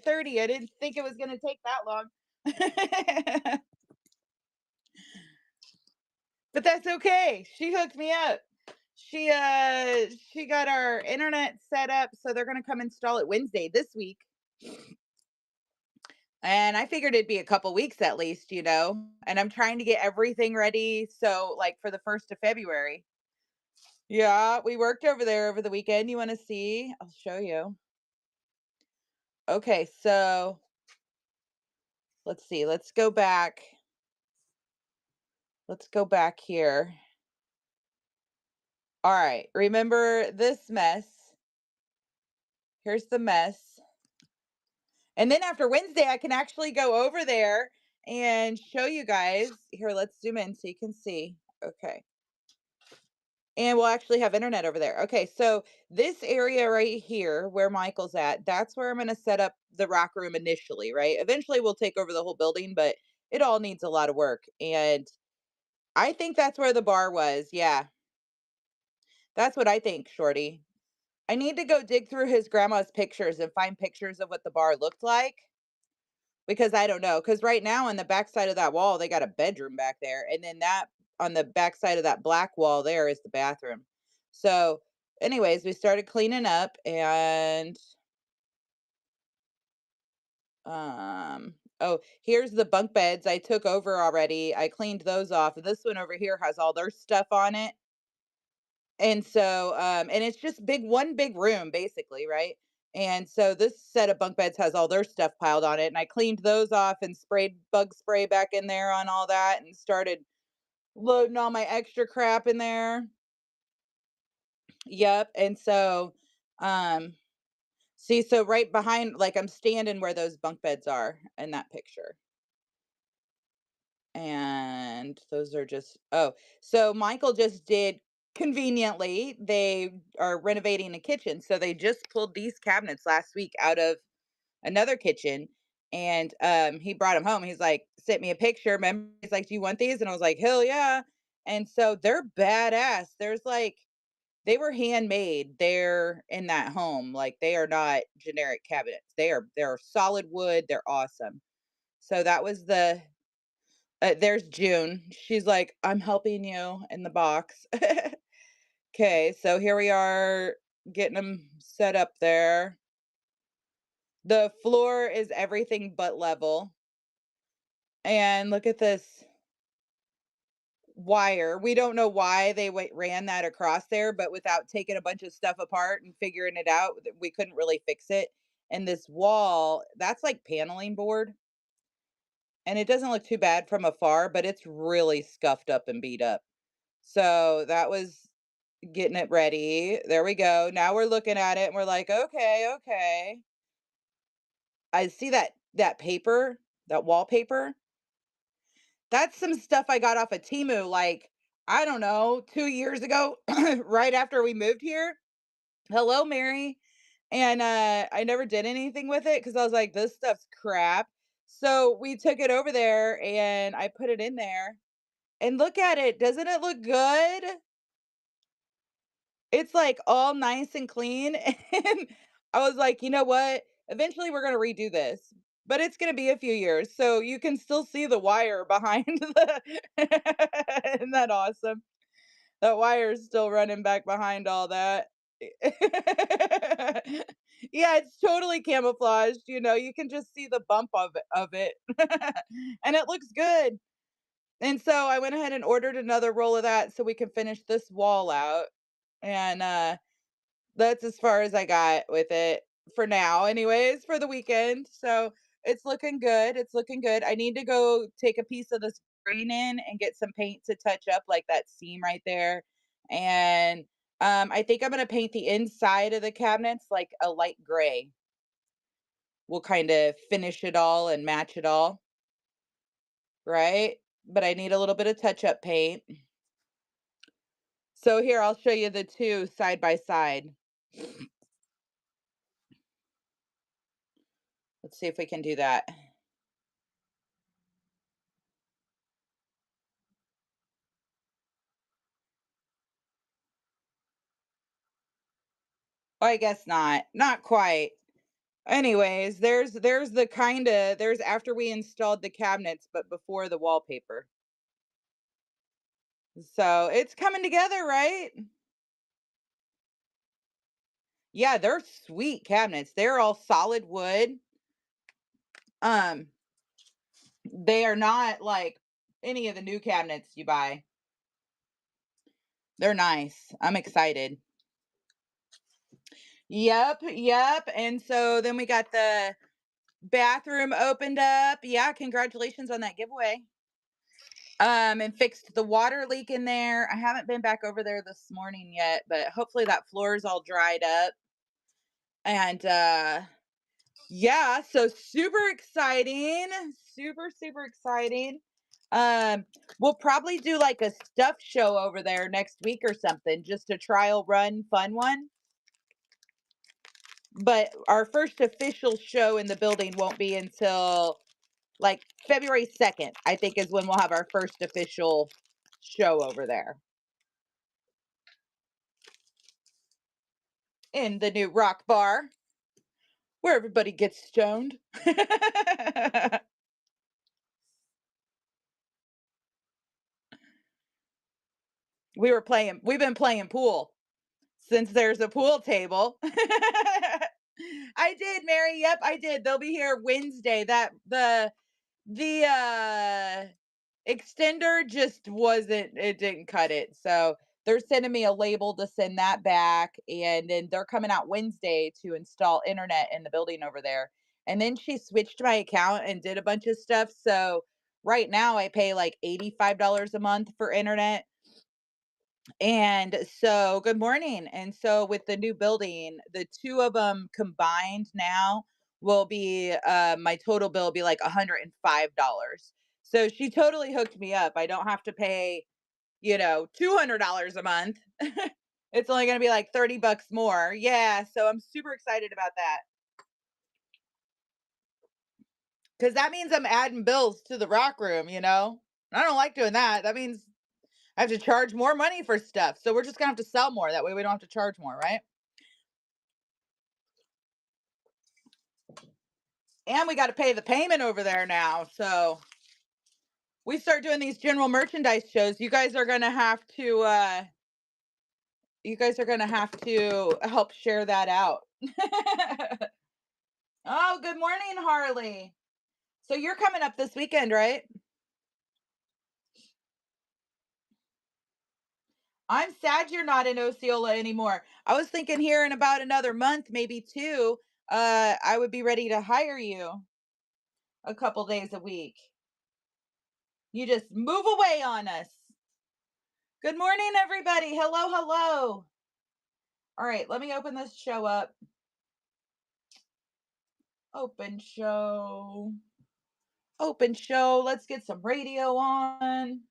8:30. I didn't think it was gonna take that long. But that's okay. She hooked me up. She got our internet set up, so they're gonna come install it Wednesday this week. And I figured it'd be a couple weeks at least, and I'm trying to get everything ready so like for the 1st of February. Yeah, we worked over there over the weekend. You want to see? I'll show you. Okay, so let's see. Let's go back. Let's go back here. All right. Remember this mess? Here's the mess. And then after Wednesday, I can actually go over there and show you guys. Here, let's zoom in so you can see. Okay. And we'll actually have internet over there. Okay, so this area right here where Michael's at, that's where I'm going to set up the rack room initially, right? Eventually we'll take over the whole building, but it all needs a lot of work. And I think that's where the bar was. Yeah, that's what I think, Shorty. I need to go dig through his grandma's pictures and find pictures of what the bar looked like because I don't know. Because right now on the back side of that wall, they got a bedroom back there. And then that on the back side of that black wall there is the bathroom. So, anyways, we started cleaning up and oh, here's the bunk beds I took over already. I cleaned those off. This one over here has all their stuff on it. And so, and it's just one big room basically, right? And so this set of bunk beds has all their stuff piled on it. And I cleaned those off and sprayed bug spray back in there on all that and started loading all my extra crap in there. Yep. And so, um, see, so right behind, like I'm standing where those bunk beds are in that picture. And those are just, oh, so Michael just did conveniently, they are renovating a kitchen. So they just pulled these cabinets last week out of another kitchen. And he brought them home. He's like, sent me a picture. Remember, he's like, do you want these? And I was like, hell yeah. And so they're badass. There's like, they were handmade there in that home. Like they are not generic cabinets. They're solid wood. They're awesome. So that was there's June. She's like, I'm helping you in the box. Okay, so here we are getting them set up there. The floor is everything but level. And look at this wire. We don't know why they ran that across there, but without taking a bunch of stuff apart and figuring it out, we couldn't really fix it. And this wall, that's like paneling board. And it doesn't look too bad from afar, but it's really scuffed up and beat up. So that was getting it ready. There we go. Now we're looking at it and we're like, okay, okay. I see that paper, that wallpaper. That's some stuff I got off of Temu like, I don't know, 2 years ago, right after we moved here. Hello, Mary. And I never did anything with it because I was like, this stuff's crap. So we took it over there and I put it in there. And look at it. Doesn't it look good? It's, like, all nice and clean, and I was like, "You know what? Eventually, we're gonna redo this, but it's gonna be a few years, so you can still see the wire behind the." Isn't that awesome? That wire is still running back behind all that. Yeah, it's totally camouflaged, you can just see the bump of it, and it looks good, and so I went ahead and ordered another roll of that so we can finish this wall out, and, that's as far as I got with it for now anyways, for the weekend, so it's looking good, it's looking good. I need to go take a piece of this green in and get some paint to touch up, like, that seam right there, and, I think I'm gonna paint the inside of the cabinets, like, a light gray. We'll kinda finish it all and match it all, right? But I need a little bit of touch-up paint. So here, I'll show you the 2 side by side. Let's see if we can do that. Oh, I guess not. Not quite. Anyways, there's the there's after we installed the cabinets, but before the wallpaper. So it's coming together, right? Yeah, they're sweet cabinets. They're all solid wood. Um, they are not like any of the new cabinets you buy. They're nice. I'm excited. Yep, yep. And so then we got the bathroom opened up. Yeah, congratulations on that giveaway. And fixed the water leak in there. I haven't been back over there this morning yet, but hopefully that floor is all dried up. And yeah, so super exciting. Super, super exciting. Um, we'll probably do like a stuff show over there next week or something, just a trial run fun one. But our first official show in the building won't be until like February 2nd, I think is when we'll have our first official show over there in the new rock bar where everybody gets stoned. We've been playing pool since there's a pool table. I did, Mary. Yep, I did. They'll be here Wednesday. That the extender just wasn't, it didn't cut it. So they're sending me a label to send that back, and then they're coming out Wednesday to install internet in the building over there. And then she switched my account and did a bunch of stuff. So right now I pay like $85 a month for internet. And so, good morning. And so, with the new building, the two of them combined now will be my total bill will be like $105. So she totally hooked me up. I don't have to pay, $200 a month. It's only going to be like 30 bucks more. Yeah, so I'm super excited about that. Cuz that means I'm adding bills to the rock room. I don't like doing that. That means I have to charge more money for stuff. So we're just going to have to sell more. That way we don't have to charge more, right? And we got to pay the payment over there now. So we start doing these general merchandise shows. You guys are going to have to help share that out. Oh, good morning, Harley. So you're coming up this weekend, right? I'm sad you're not in Osceola anymore. I was thinking here in about another month, maybe two, I would be ready to hire you a couple days a week. You just move away on us. Good morning, everybody. Hello, hello. All right, let me open this show up. Open show. Open show. Let's get some radio on.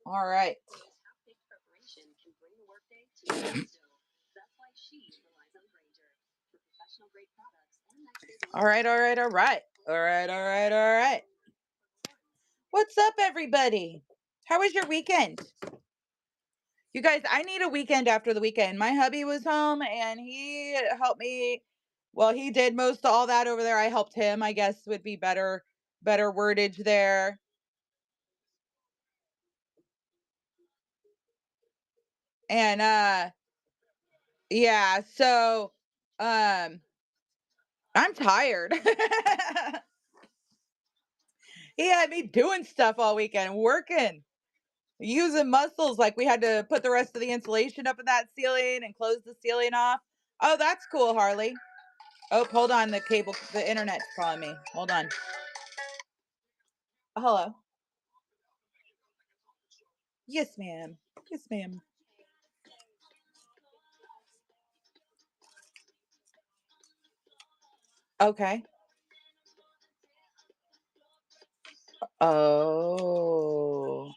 All right. All right, all right, all right. All right, all right, all right. What's up, everybody? How was your weekend? You guys, I need a weekend after the weekend. My hubby was home and he helped me. Well, he did most of all that over there. I helped him, I guess would be better wordage there. And yeah, so um I'm tired. He had me doing stuff all weekend, working, using muscles. Like we had to put the rest of the insulation up in that ceiling and close the ceiling off. Oh, that's cool, Harley. Oh, hold on. The internet's calling me. Hold on. Hello. Yes, ma'am. Yes, ma'am. Okay. Oh,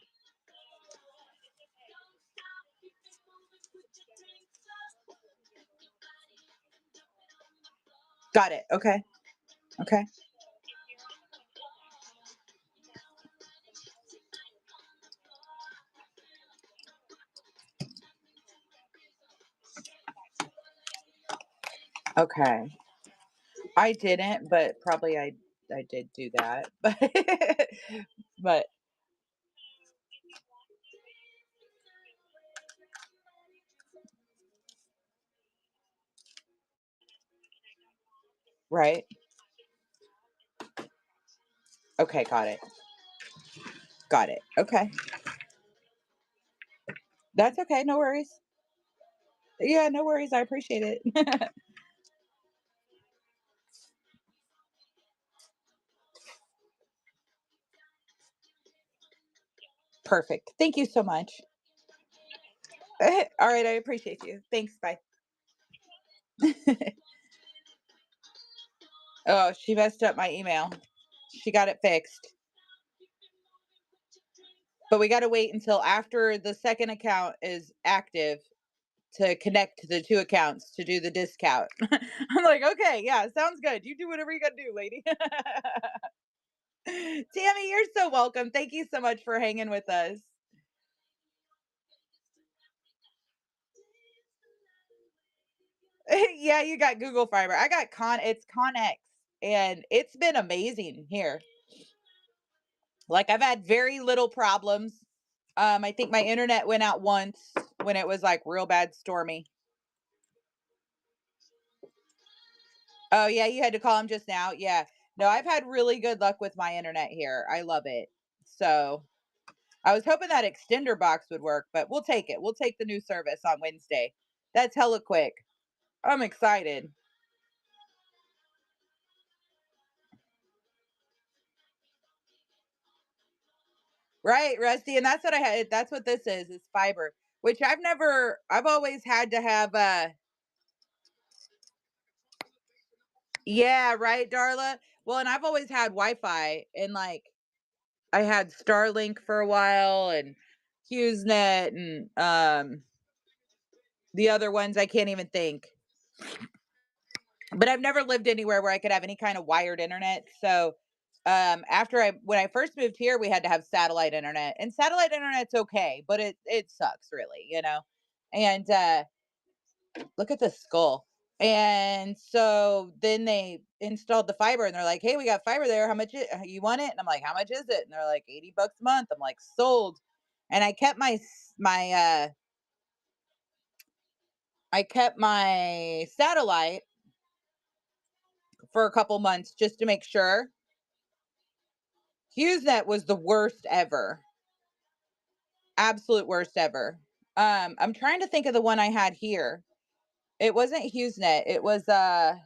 got it. Okay. Okay. Okay. I didn't, but probably I did do that. But right. Okay, got it. Got it. Okay. That's okay, no worries. Yeah, no worries, I appreciate it. Perfect. Thank you so much. All right, I appreciate you. Thanks, bye. Oh, she messed up my email. She got it fixed. But we gotta wait until after the second account is active to connect the 2 accounts to do the discount. I'm like, "Okay, yeah, sounds good. You do whatever you gotta do, lady." Tammy, you're so welcome. Thank you so much for hanging with us. Yeah, you got Google Fiber. I got it's Connex, and it's been amazing here. Like, I've had very little problems. I think my internet went out once when it was, like, real bad stormy. Oh, yeah, you had to call him just now? Yeah. No, I've had really good luck with my internet here. I love it. So, I was hoping that extender box would work, but we'll take it. We'll take the new service on Wednesday. That's hella quick. I'm excited. Right, Rusty, and that's what I had that's what this is fiber, which I've always had to have, yeah, right, Darla? Well, and I've always had Wi-Fi, and, like, I had Starlink for a while and HughesNet and, the other ones I can't even think. But I've never lived anywhere where I could have any kind of wired internet, so, after I when I first moved here, we had to have satellite internet, and satellite internet's okay, but it sucks really, you know? And, look at this skull. And so then they installed the fiber and they're like, "Hey, we got fiber there. How much you want it?" And I'm like, "How much is it?" And they're like, "$80 a month." I'm like, "Sold." And I kept my satellite for a couple months just to make sure. HughesNet was the worst ever. Absolute worst ever. I'm trying to think of the one I had here. It wasn't HughesNet. It was let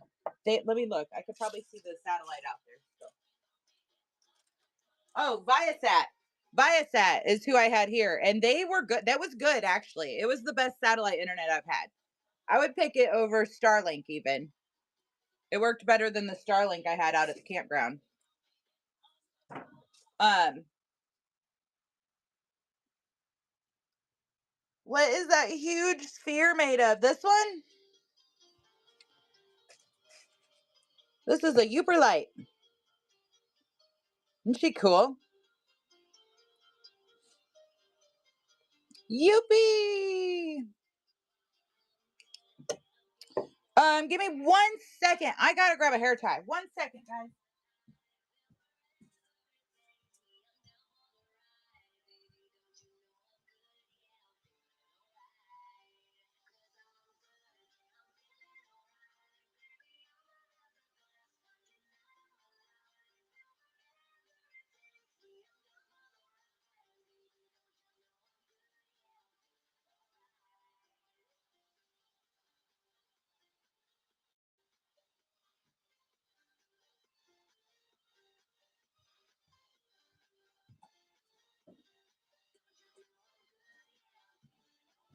me look. I could probably see the satellite out there. Oh, Viasat. Viasat is who I had here, and they were good. That was good, actually. It was the best satellite internet I've had. I would pick it over Starlink, even. It worked better than the Starlink I had out at the campground. Um, what is that huge sphere made of? This one? This is a Uperlite. Isn't she cool? Youpie! Give me 1 second. I gotta grab a hair tie. 1 second, guys.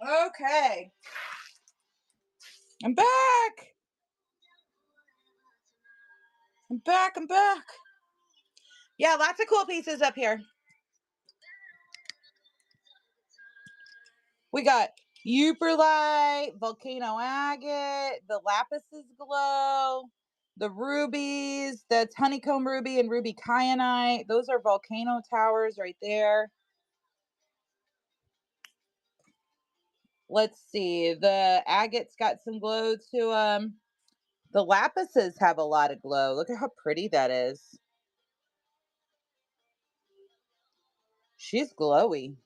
Okay. I'm back. I'm back. I'm back. Yeah, lots of cool pieces up here. We got Euperlite, Volcano Agate, the Lapises Glow, the rubies, that's Honeycomb Ruby and Ruby Kyanite. Those are volcano towers right there. Let's see. The agate's got some glow to them. The lapises have a lot of glow. Look at how pretty that is. She's glowy.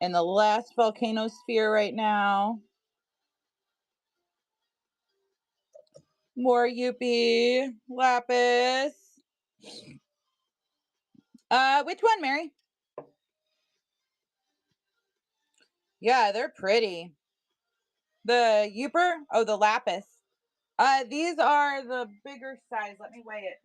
And the last volcano sphere right now. More Yuppie lapis. Which one, Mary? Yeah, they're pretty. The Yooper? Oh, the lapis. These are the bigger size. Let me weigh it.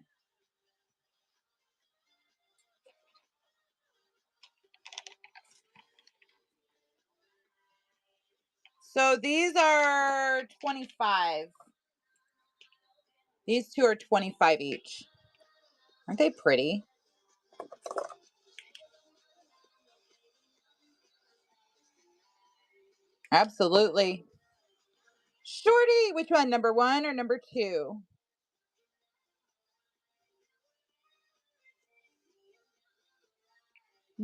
So these are 25. These two are 25 each. Aren't they pretty? Absolutely. Shorty, which one? Number 1 or number 2?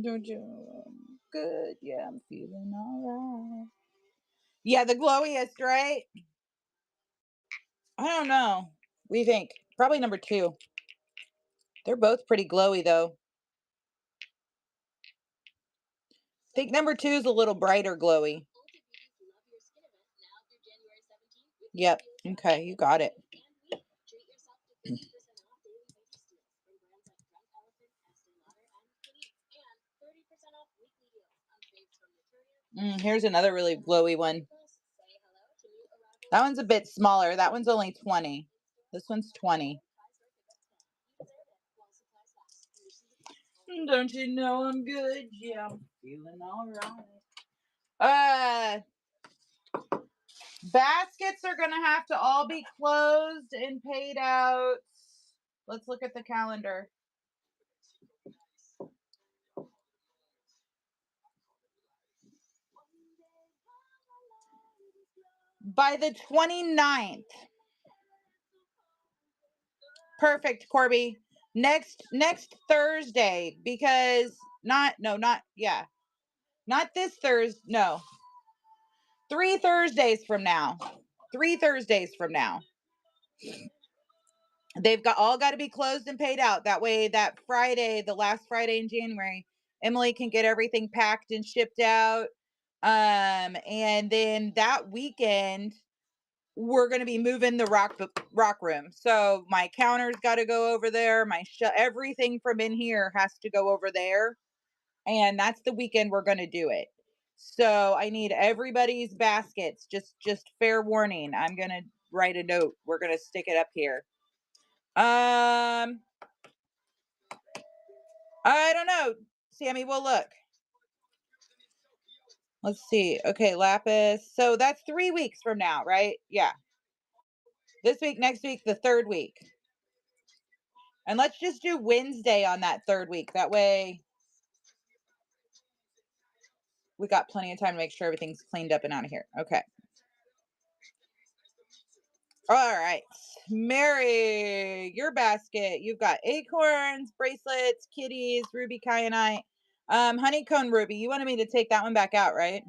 Don't you? Good. Yeah, I'm feeling all right. Yeah, the glowiest, right? I don't know. What do you think? Probably number 2. They're both pretty glowy, though. I think number 2 is a little brighter glowy. Yep. Okay, you got it. Here's another really glowy one. That one's a bit smaller. That one's only 20. This one's 20. Don't you know I'm good? Yeah, I'm feeling all right. Baskets are gonna have to all be closed and paid out. Let's look at the calendar. By the 29th. Perfect, Corby. Next Thursday, because not this Thursday. No. 3 Thursdays from now. 3 Thursdays from now. They've all got to be closed and paid out. That way, that Friday, the last Friday in January, Emily can get everything packed and shipped out. And then that weekend, we're going to be moving the rock room. So my counter's got to go over there. Everything from in here has to go over there. And that's the weekend we're going to do it. So I need everybody's baskets. Just fair warning. I'm going to write a note. We're going to stick it up here. I don't know. Sammy, we'll look. Let's see. Okay, lapis. So that's 3 weeks from now, right? Yeah. This week, next week, the 3rd week. And let's just do Wednesday on that 3rd week. That way we got plenty of time to make sure everything's cleaned up and out of here. Okay. All right. Mary, your basket. You've got acorns, bracelets, kitties, ruby kyanite, honeycomb ruby. You wanted me to take that one back out, right?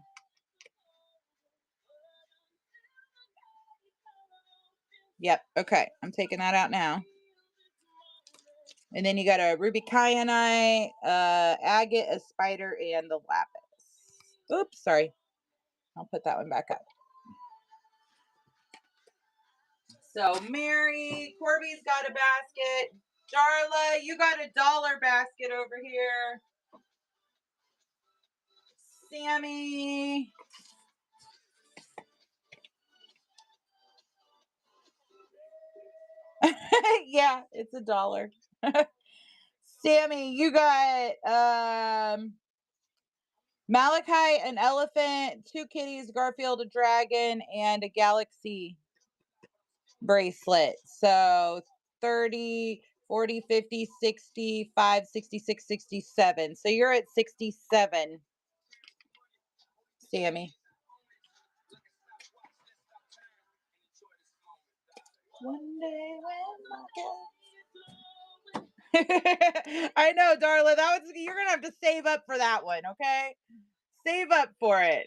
Yep. Okay. I'm taking that out now. And then you got a ruby kyanite, agate, a spider, and the lapis. Oops, sorry. I'll put that one back up. So Mary, Corby's got a basket. Darla, you got a dollar basket over here. Sammy. Yeah, it's $1. Sammy, you got Malachi, an elephant, 2 kitties, Garfield, a dragon, and a galaxy bracelet. So 30, 40, 50, 65, 66, 67. So you're at 67, Sammy. One day when I know, Darla, you're gonna have to save up for that one, okay? Save up for it.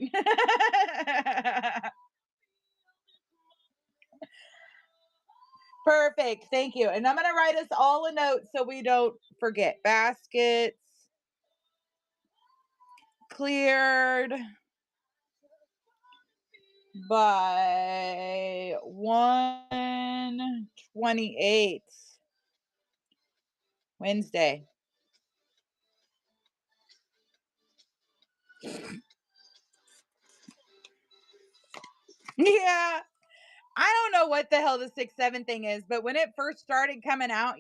Perfect. Thank you. And I'm going to write us all a note so we don't forget. Baskets cleared by 128 Wednesday. Yeah. I don't know what the hell the 6-7 thing is, but when it first started coming out,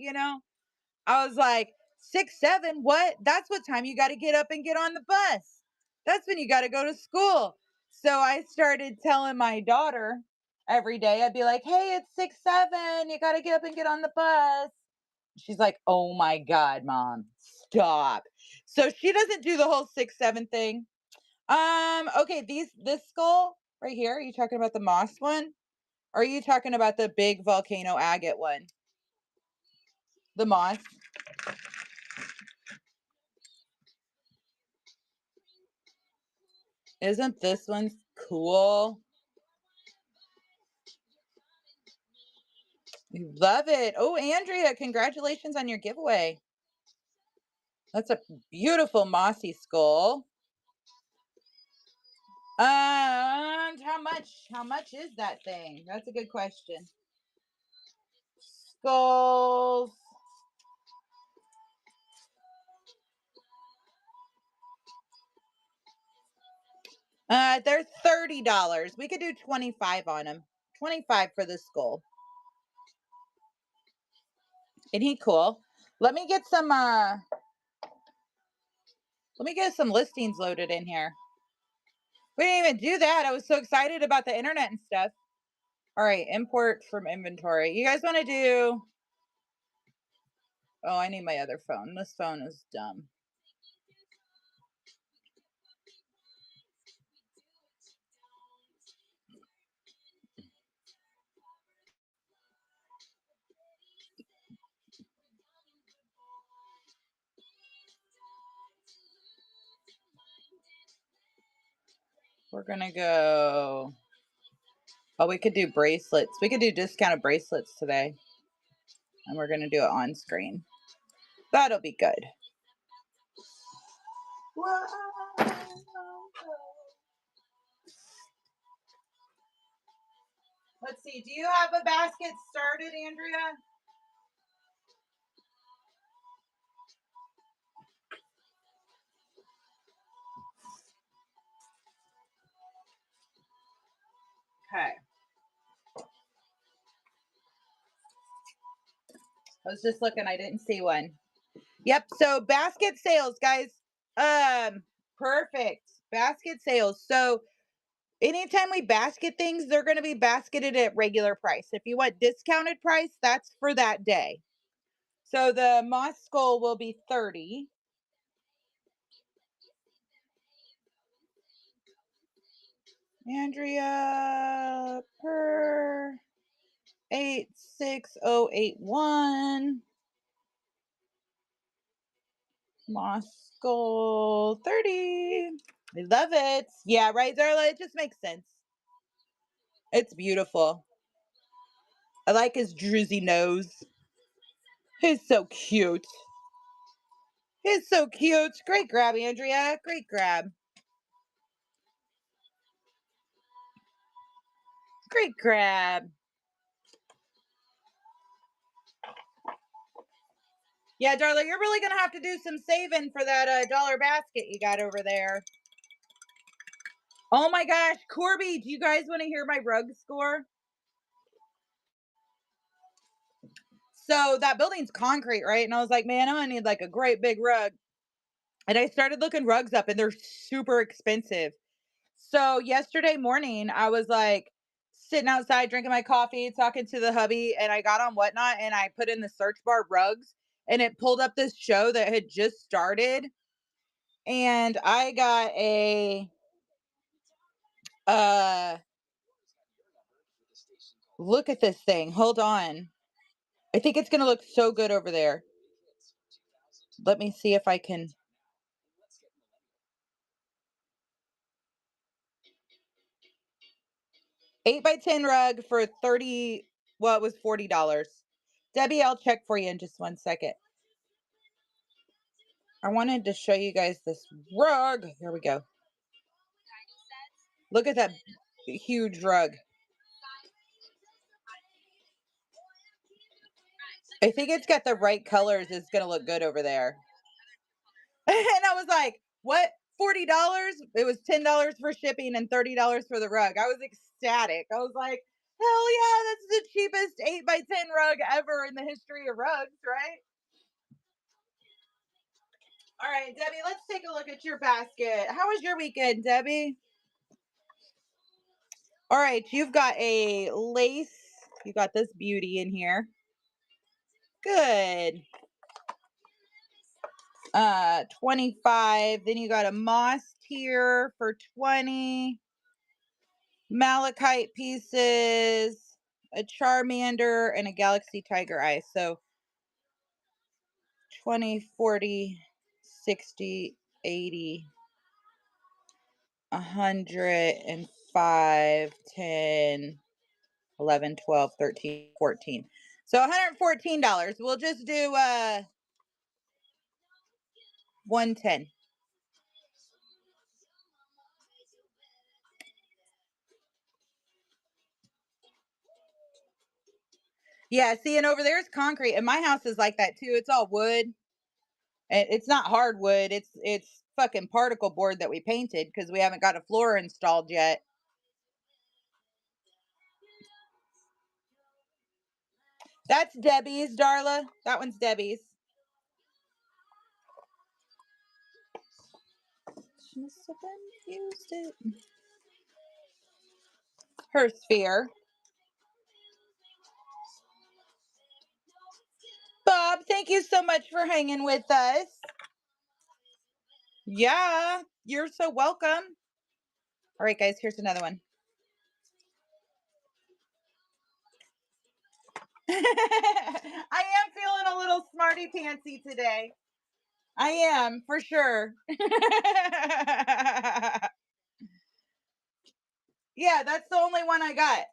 I was like, 6-7, what? That's what time you got to get up and get on the bus. That's when you got to go to school. So I started telling my daughter every day, I'd be like, hey, it's 6-7. You got to get up and get on the bus. She's like, oh my God, mom, stop. So she doesn't do the whole 6-7 thing. Okay, this skull right here, are you talking about the moss one? Or are you talking about the big volcano agate one? The moss? Isn't this one cool? Love it. Oh, Andrea, congratulations on your giveaway. That's a beautiful mossy skull. And how much is that thing? That's a good question. Skulls. They're $30. We could do 25 on them. 25 for the skull. Isn't he cool? Let me get some listings loaded in here. We didn't even do that. I was so excited about the internet and stuff. All right, import from inventory. You guys want to do... Oh, I need my other phone. This phone is dumb. We're gonna go... Oh, we could do bracelets. We could do discounted bracelets today. And we're gonna do it on screen. That'll be good. Let's see. Do you have a basket started, Andrea? Okay. I was just looking. I didn't see one. Yep. So basket sales, guys. Perfect. Basket sales. So anytime we basket things, they're going to be basketed at regular price. If you want discounted price, that's for that day. So the moss skull will be 30. Andrea per 86081. Moss skull 30. I love it. Yeah, right, Darla. It just makes sense. It's beautiful. I like his druzy nose. He's so cute. He's so cute. Great grab, Andrea. Great grab. Great grab. Yeah, Darla, you're really going to have to do some saving for that dollar basket you got over there. Oh my gosh, Corby, do you guys want to hear my rug score? So that building's concrete, right? And I was like, man, I'm going to need like a great big rug. And I started looking rugs up and they're super expensive. So yesterday morning, I was like sitting outside drinking my coffee, talking to the hubby, and I got on Whatnot and I put in the search bar rugs and it pulled up this show that had just started. And I got a look at this thing. Hold on. I think it's going to look so good over there. Let me see if I can. 8x10 rug for 30 Well, it was $40. Debbie, I'll check for you in just 1 second. I wanted to show you guys this rug. Here we go. Look at that huge rug. I think it's got the right colors. It's going to look good over there. And I was like, what? $40? It was $10 for shipping and $30 for the rug. I was ecstatic. I was like, hell yeah, that's the cheapest 8x10 rug ever in the history of rugs, right? All right, Debbie, let's take a look at your basket. How was your weekend, Debbie? All right, you've got a lace. You got this beauty in here. Good. 25. Then you got a moss tier for 20. Malachite pieces, a Charmander, and a Galaxy Tiger Eye. So 20, 40, 60, 80, 105, 10, 11, 12, 13, 14. So $114. We'll just do 110. Yeah, see, and over there's concrete, and my house is like that too. It's all wood. And it's not hardwood. It's fucking particle board that we painted because we haven't got a floor installed yet. That's Debbie's, Darla. That one's Debbie's. She must have been used it. Her sphere. Bob, thank you so much for hanging with us. Yeah, you're so welcome. All right, guys, here's another one. I am feeling a little smarty pantsy today. I am, for sure. Yeah, that's the only one I got.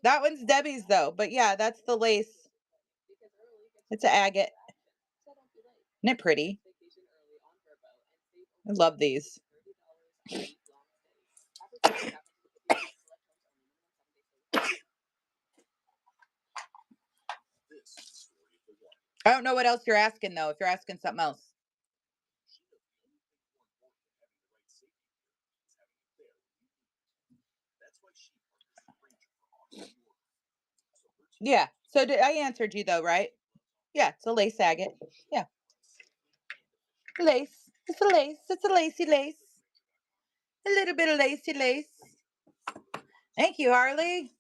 That one's Debbie's though, but yeah, that's the lace. It's an agate. Isn't it pretty? I love these. I don't know what else you're asking though, if you're asking something else. Yeah. So I answered you though, right? Yeah, it's a lace agate. Yeah. Lace. It's a lace. It's a lacy lace. A little bit of lacy lace. Thank you, Harley.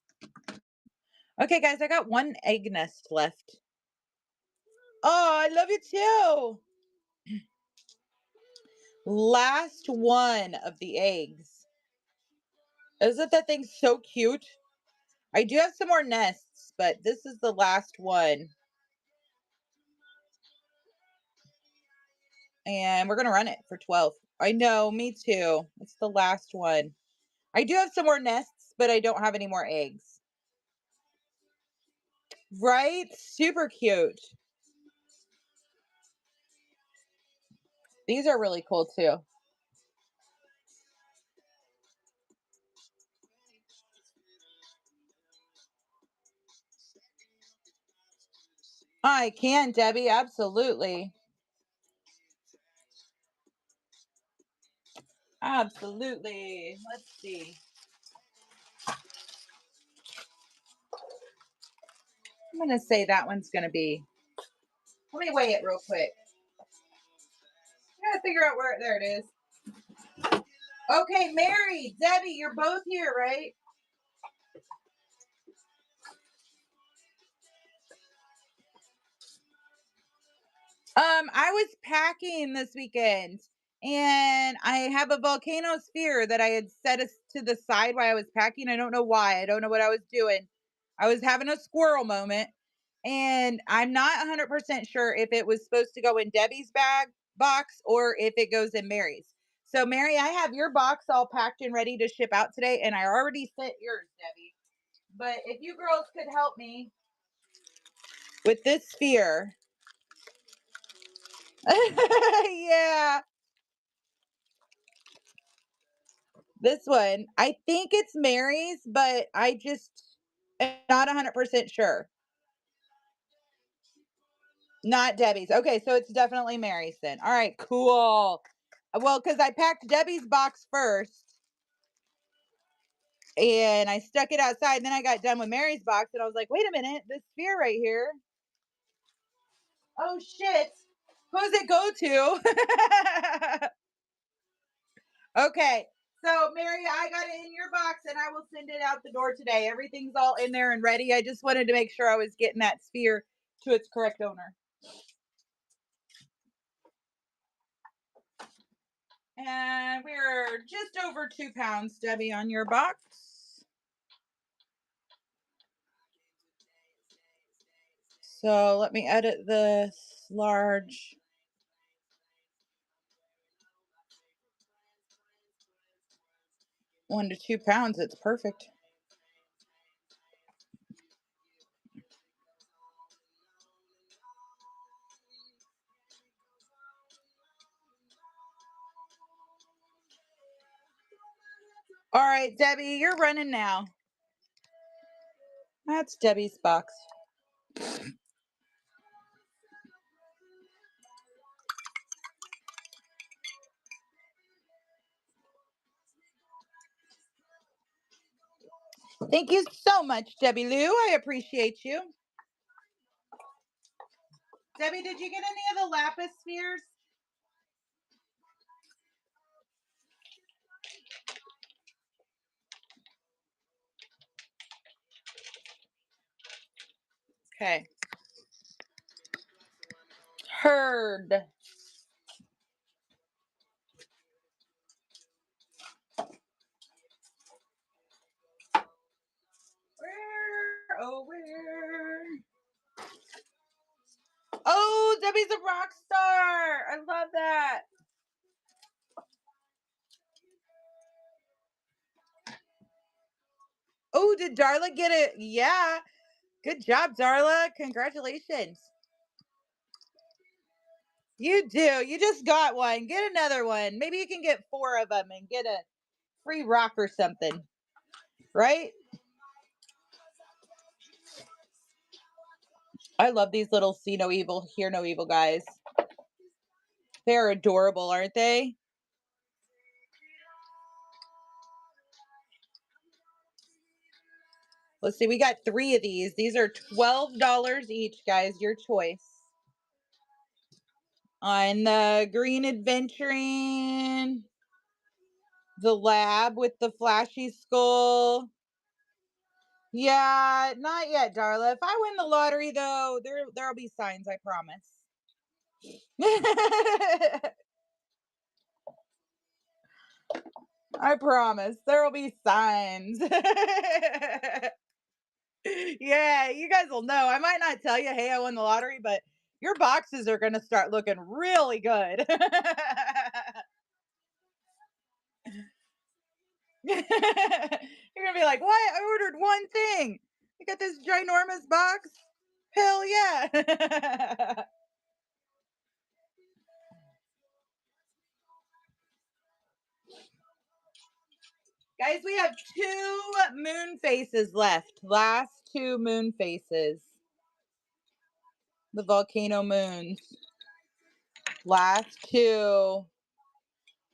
Okay, guys, I got one egg nest left. Oh, I love you too. Last one of the eggs. Isn't that thing so cute? I do have some more nests, but this is the last one. And we're going to run it for 12. I know, me too. It's the last one. I do have some more nests, but I don't have any more eggs. Right? Super cute. These are really cool too. I can, Debbie. Absolutely. Absolutely. Let's see. I'm going to say that one's going to be. Let me weigh it real quick. I got to figure out where. There it is. Okay, Mary, Debbie, you're both here, right? I was packing this weekend and I have a volcano sphere that I had set to the side while I was packing. I don't know why. I don't know what I was doing. I was having a squirrel moment and I'm not 100% sure if it was supposed to go in Debbie's bag box or if it goes in Mary's. So Mary, I have your box all packed and ready to ship out today and I already sent yours, Debbie. but if you girls could help me with this sphere. Yeah. This one, I think it's Mary's, but I just am not 100% sure. Not Debbie's. Okay, so it's definitely Mary's then. All right, cool. Well, because I packed Debbie's box first and I stuck it outside, and then I got done with Mary's box and I was like, wait a minute, this sphere right here. Oh shit. Who's it go to? Okay. So, Mary, I got it in your box and I will send it out the door today. Everything's all in there and ready. I just wanted to make sure I was getting that sphere to its correct owner. And we're just over 2 pounds, Debbie, on your box. So let me edit this large. One to 2 pounds, it's perfect. All right, Debbie, you're running now. That's Debbie's box. Thank you so much, Debbie Lou. I appreciate you. Debbie, did you get any of the lapis spheres? Okay. Heard. Where? Oh, where? Oh, Debbie's a rock star. I love that. Oh, did Darla get it? Yeah. Good job, Darla. Congratulations. You do. You just got one. Get another one. Maybe you can get 4 of them and get a free rock or something. Right? I love these little see no evil, hear no evil guys. They're adorable, aren't they? Let's see. We got 3 of these. These are $12 each, guys. Your choice. On the green adventuring, the lab with the flashy skull. Yeah, not yet, Darla. If I win the lottery, though, there'll be signs. I promise. I promise. There'll be signs. Yeah, you guys will know. I might not tell you, hey, I won the lottery, but your boxes are going to start looking really good. You're gonna be like, "What? I ordered one thing. You got this ginormous box? Hell yeah!" Guys, we have 2 moon faces left. Last 2 moon faces. The volcano moons. Last 2.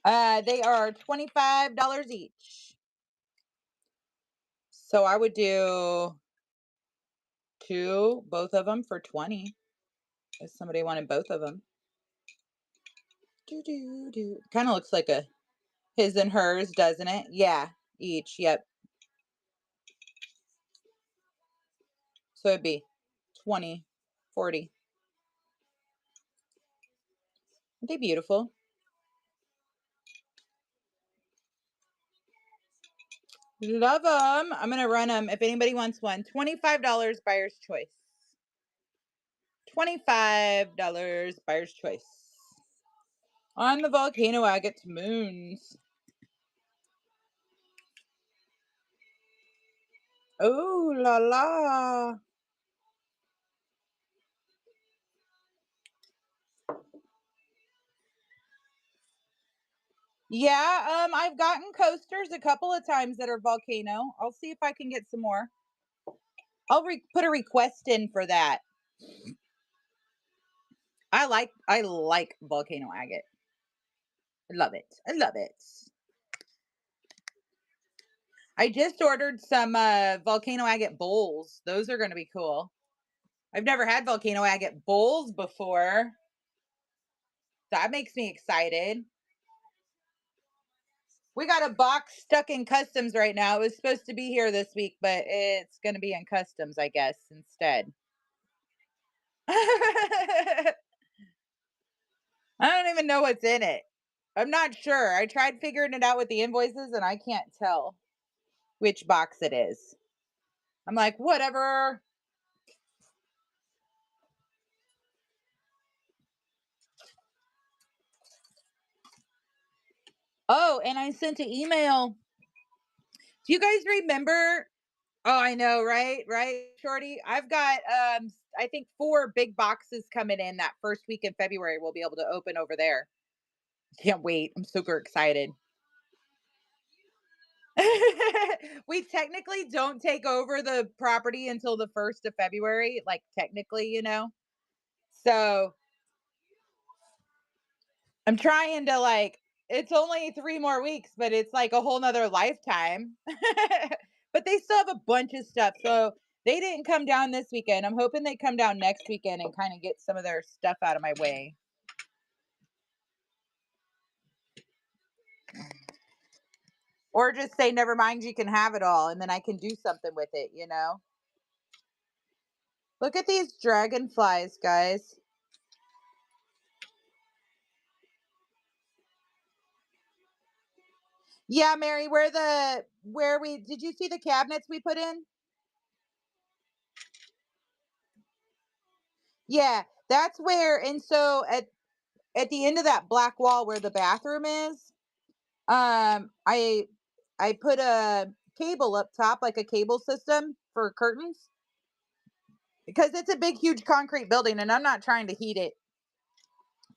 They are $25 each. So I would do 2, both of them for 20. If somebody wanted both of them. Kind of looks like a his and hers, doesn't it? Yeah, each. Yep. So it'd be 20, 40. Aren't they beautiful? Love them. I'm going to run them. If anybody wants one, $25 buyer's choice. $25 buyer's choice. On the volcano agates moons. Oh, la la. Yeah, I've gotten coasters a couple of times that are volcano. I'll see if I can get some more. I'll put a request in for that. I like volcano agate. I love it. I love it. I just ordered some volcano agate bowls. Those are going to be cool. I've never had volcano agate bowls before. That makes me excited. We got a box stuck in customs right now. It was supposed to be here this week, but it's going to be in customs, I guess, instead. I don't even know what's in it. I'm not sure. I tried figuring it out with the invoices and I can't tell which box it is. I'm like, whatever. Oh, and I sent an email. Do you guys remember? Oh, I know, right? Right, Shorty. I've got I think 4 big boxes coming in that first week in February we'll be able to open over there. Can't wait. I'm super excited. We technically don't take over the property until the 1st of February, like technically, So I'm trying to like it's only 3 more weeks, but it's like a whole nother lifetime. But they still have a bunch of stuff. So they didn't come down this weekend. I'm hoping they come down next weekend and kind of get some of their stuff out of my way. Or just say, never mind, you can have it all, and then I can do something with it. Look at these dragonflies, guys. Yeah, Mary, where we did you see the cabinets we put in? Yeah, that's where and so at the end of that black wall where the bathroom is, I put a cable up top, like a cable system for curtains, because it's a big, huge concrete building, and I'm not trying to heat it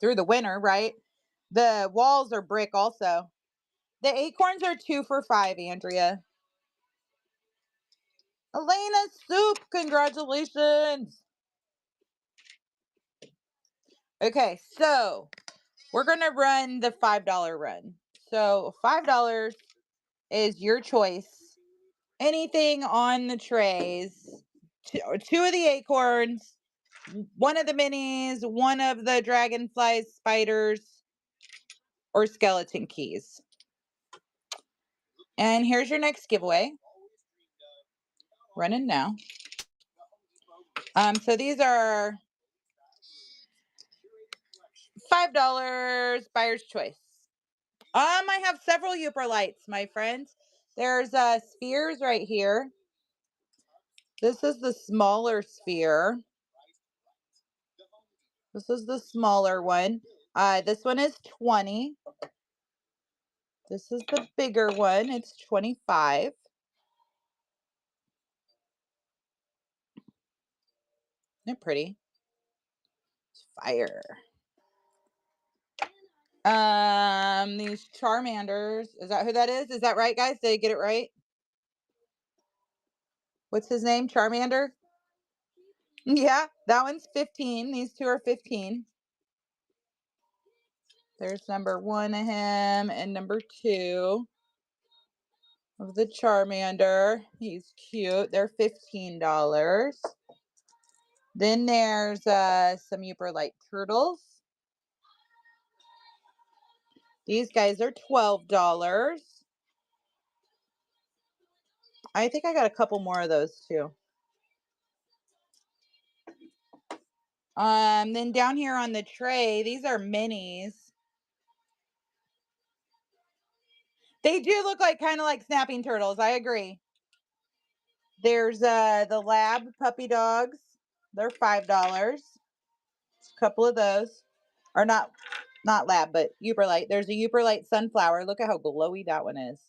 through the winter, right? The walls are brick, also. The acorns are 2 for 5, Andrea. Elena Soup, congratulations. Okay, so we're gonna run the $5 run. So $5 is your choice. Anything on the trays. Two of the acorns, one of the minis, one of the dragonflies, spiders, or skeleton keys. And here's your next giveaway. Running now. So these are $5 buyer's choice. I have several Yooper lights, my friends. There's spheres right here. This is the smaller sphere. This is the smaller one. This one is 20. This is the bigger one. It's 25. They're pretty. It's fire. These Charmanders. Is that who that is? Is that right, guys? Did I get it right? What's his name? Charmander? Yeah, that one's 15. These two are 15. There's number 1 of him and number 2 of the Charmander. He's cute. They're $15. Then there's some Yooper Light turtles. These guys are $12. I think I got a couple more of those too. Then down here on the tray, these are minis. They do look like kind of like snapping turtles. I agree. There's the lab puppy dogs. They're $5. A couple of those. Or not lab, but Yooper Light. There's a Yooper Light sunflower. Look at how glowy that one is.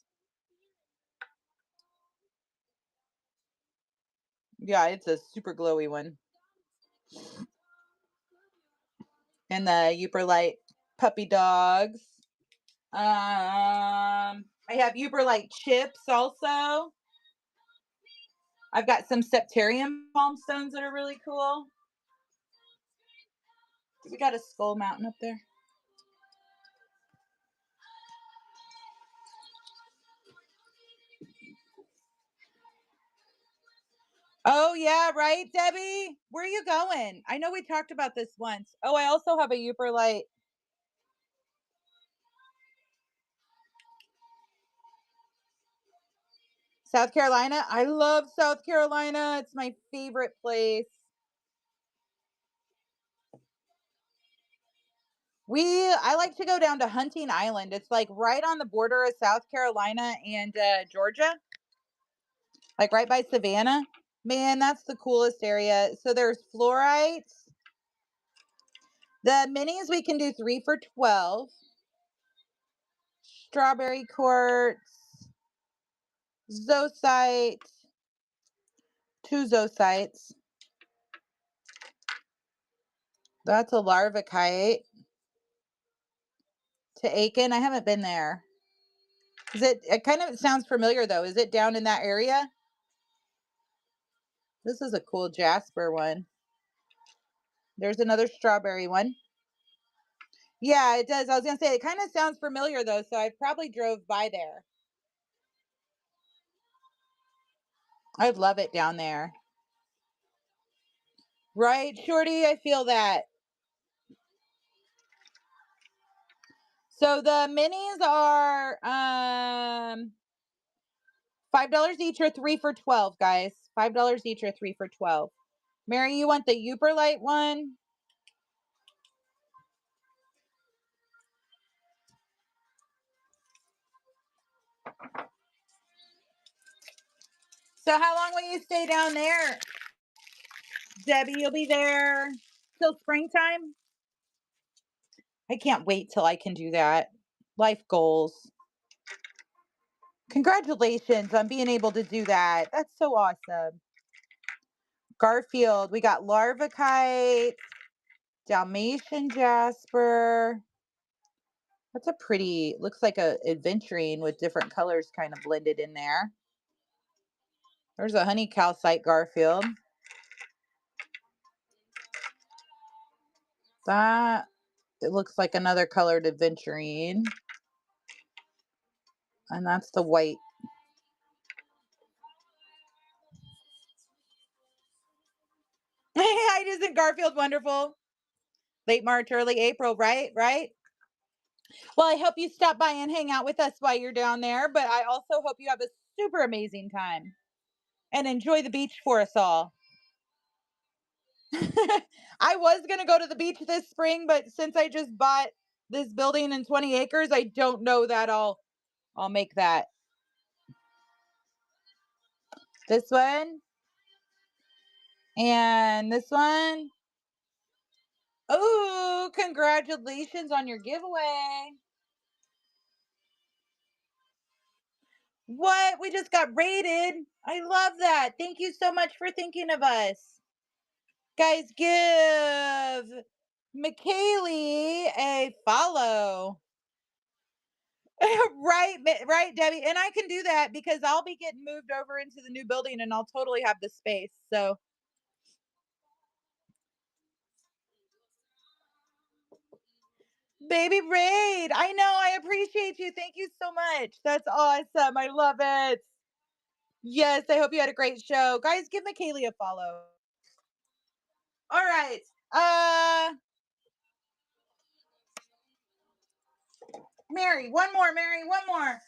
Yeah, it's a super glowy one. And the Uber Light puppy dogs. I have Uber Light chips also. I've got some Septarium palm stones that are really cool. We got a Skull Mountain up there. Oh yeah, right, Debbie? Where are you going? I know we talked about this once. Oh, I also have a Uber Light. South Carolina. I love South Carolina. It's my favorite place. I like to go down to Hunting Island. It's like right on the border of South Carolina and Georgia, like right by Savannah. Man, that's the coolest area. So there's fluorites. The minis we can do 3 for 12. Strawberry quartz, zocyte, 2 zocytes. That's a larvicite. To Aiken, I haven't been there. It kind of sounds familiar though. Is it down in that area? This is a cool jasper one. There's another strawberry one. Yeah, it does. I was gonna say it kind of sounds familiar though, so I probably drove by there. I love it down there. Right, Shorty? I feel that. So the minis are $5 each or 3 for 12, guys. $5 each or 3 for 12. Mary, you want the Uber Light one? So how long will you stay down there? Debbie, you'll be there till springtime? I can't wait till I can do that. Life goals. Congratulations on being able to do that. That's so awesome. Garfield, we got Larvicite, Dalmatian Jasper. That's a pretty, looks like a adventuring with different colors kind of blended in there. There's a honey calcite Garfield. That, it looks like another colored adventuring. And that's the white. Isn't Garfield wonderful? Late March, early April, right? Right? Well, I hope you stop by and hang out with us while you're down there, but I also hope you have a super amazing time and enjoy the beach for us all. I was going to go to the beach this spring, but since I just bought this building in 20 acres, I don't know that I'll make that. This one and this one. Oh, congratulations on your giveaway. What? We just got rated. I love that. Thank you so much for thinking of us. Guys, give McKaylee a follow. Right, right, Debbie. And I can do that because I'll be getting moved over into the new building and I'll totally have the space. So, baby Raid, I know. I appreciate you. Thank you so much. That's awesome. I love it. Yes, I hope you had a great show. Guys, give McKaylee a follow. All right. Mary, one more, Mary, one more.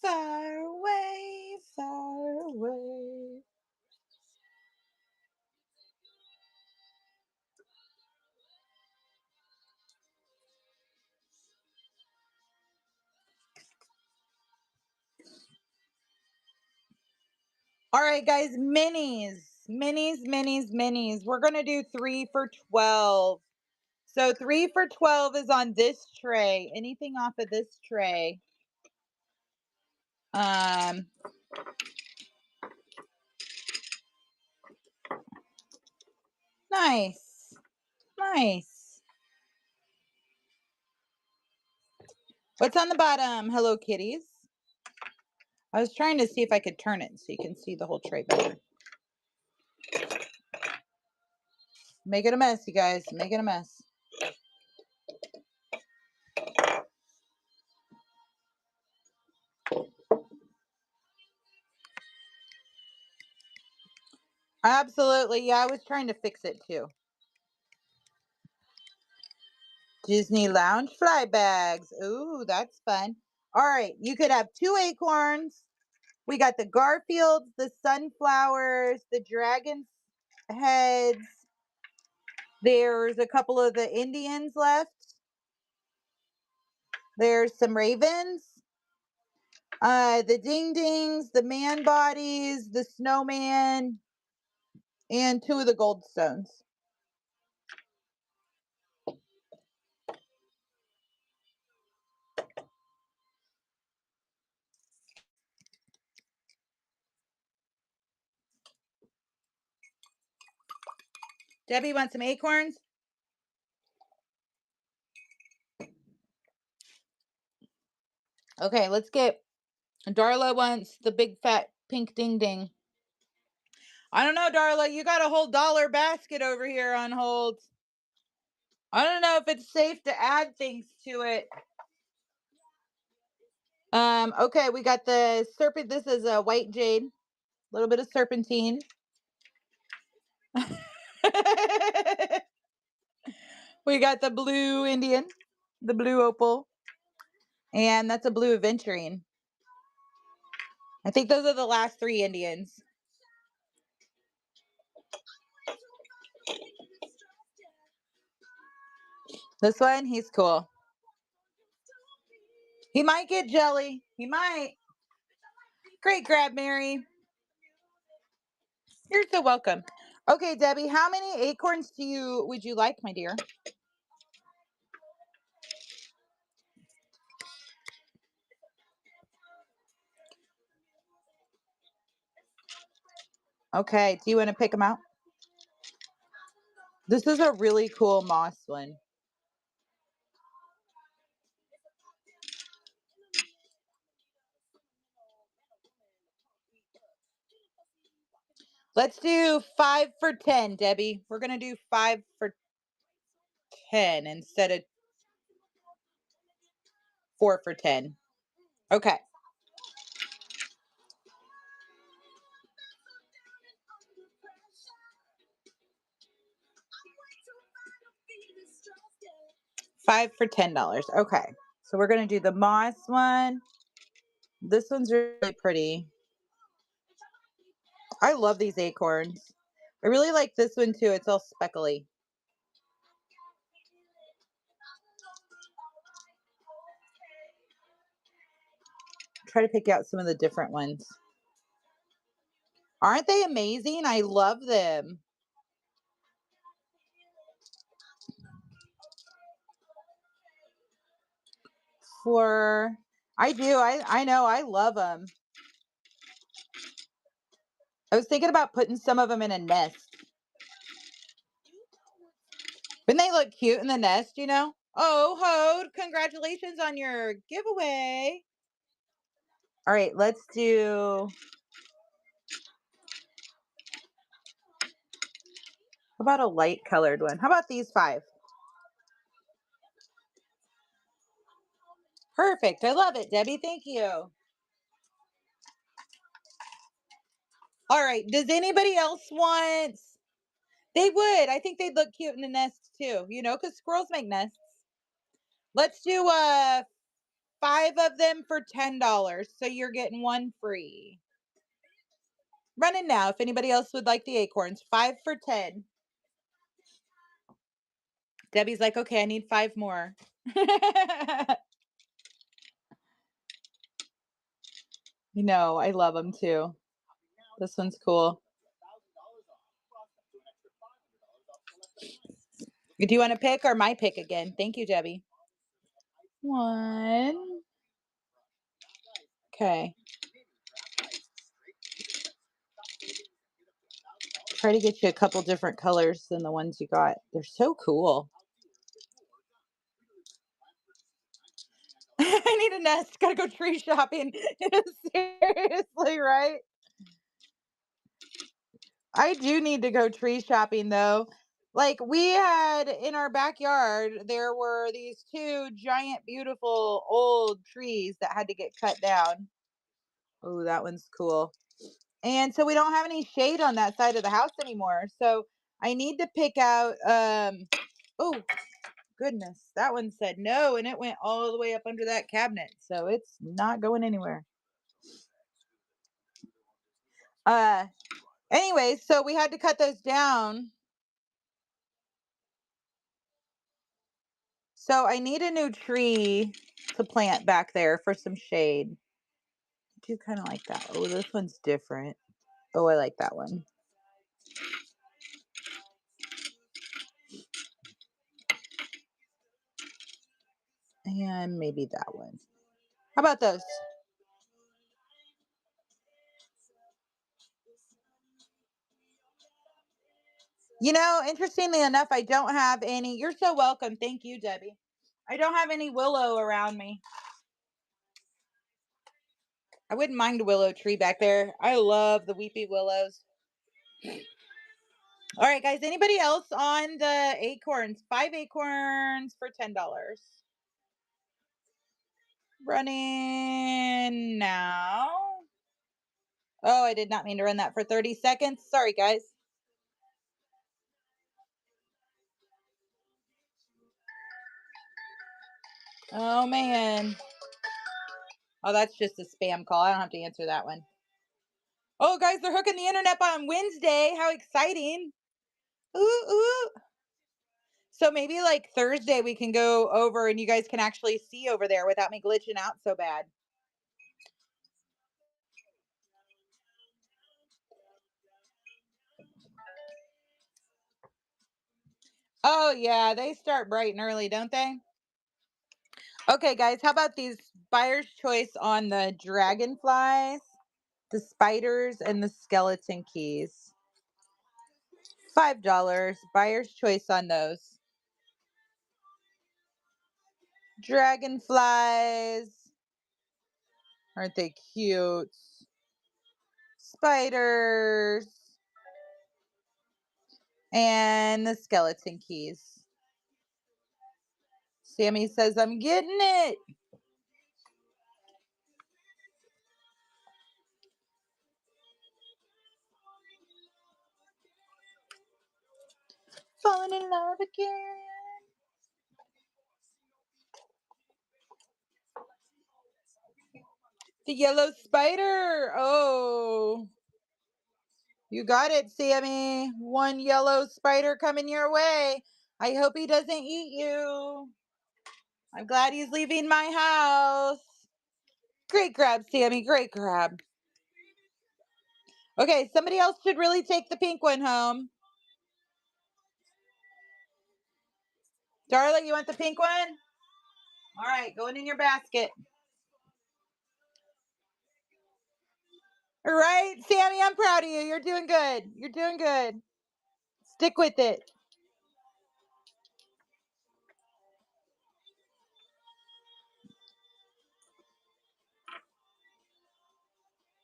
Far away, far away. All right, guys, minis. We're going to do 3 for 12. So 3 for 12 is on this tray. Anything off of this tray? Nice. Nice. What's on the bottom? Hello Kitties. I was trying to see if I could turn it so you can see the whole tray better. Make it a mess, you guys. Make it a mess. Absolutely. Yeah, I was trying to fix it too. Disney Lounge fly bags. Ooh, that's fun. All right, you could have 2 acorns. We got the Garfields, the sunflowers, the dragon heads. There's a couple of the Indians left. There's some ravens. The ding dings, the man bodies, the snowman, and 2 of the gold stones. Debbie wants some acorns. Okay, let's get Darla wants the big fat pink ding ding. I don't know, Darla. You got a whole dollar basket over here on hold. I don't know if it's safe to add things to it. Okay, we got the serpent. This is a white jade. A little bit of serpentine. We got the blue Indian, the blue opal, and that's a blue aventurine. I think those are the last 3 Indians. This one, he's cool. He might get jelly. He might. Great grab, Mary. You're so welcome. Okay, Debbie, how many acorns would you like, my dear? Okay, do you want to pick them out? This is a really cool moss one. Let's do 5 for 10, Debbie. We're going to do 5 for 10 instead of 4 for 10. Okay. $5 for $10. Okay. So we're going to do the moss one. This one's really pretty. I love these acorns. I really like this one too. It's all speckly. Try to pick out some of the different ones. Aren't they amazing? I love them. I do. I know. I love them. I was thinking about putting some of them in a nest. Wouldn't they look cute in the nest, you know? Oh, Hode, congratulations on your giveaway. All right, let's do... How about a light colored one? How about these 5? Perfect. I love it, Debbie. Thank you. All right. Does anybody else want... They would. I think they'd look cute in the nest too, you know, because squirrels make nests. Let's do 5 of them for $10. So you're getting 1 free. Running now. If anybody else would like the acorns, 5 for 10. Debbie's like, okay, I need 5 more. You know, I love them too. This one's cool. Do you want to pick or my pick again? Thank you, Debbie. 1. Okay. Try to get you a couple different colors than the ones you got. They're so cool. I need a nest. Gotta go tree shopping. Seriously, right? I do need to go tree shopping though. Like we had in our backyard, there were these two giant, beautiful old trees that had to get cut down. Oh, that one's cool. And so we don't have any shade on that side of the house anymore. So I need to pick out oh goodness, that one said no and it went all the way up under that cabinet. So it's not going anywhere. Uh anyway, so we had to cut those down. So I need a new tree to plant back there for some shade. I do kind of like that. Oh, this one's different. Oh, I like that one. And maybe that one. How about those? You know, interestingly enough, I don't have any. You're so welcome. Thank you, Debbie. I don't have any willow around me. I wouldn't mind a willow tree back there. I love the weepy willows. All right, guys. Anybody else on the acorns? 5 acorns for $10. Running now. Oh, I did not mean to run that for 30 seconds. Sorry, guys. Oh, man. Oh, that's just a spam call. I don't have to answer that one. Oh, guys, they're hooking the internet on Wednesday. How exciting. Ooh, ooh. So maybe like Thursday we can go over and you guys can actually see over there without me glitching out so bad. Oh, yeah. They start bright and early, don't they? Okay, guys, how about these buyer's choice on the dragonflies, the spiders, and the skeleton keys? $5. Buyer's choice on those. Dragonflies. Aren't they cute? Spiders. And the skeleton keys. Sammy says, I'm getting it. Falling in love again. The yellow spider. Oh, you got it, Sammy. One yellow spider coming your way. I hope he doesn't eat you. I'm glad he's leaving my house. Great grab, Sammy. Great grab. Okay, somebody else should really take the pink one home. Darla, you want the pink one? All right, going in your basket. All right, Sammy, I'm proud of you. You're doing good. You're doing good. Stick with it.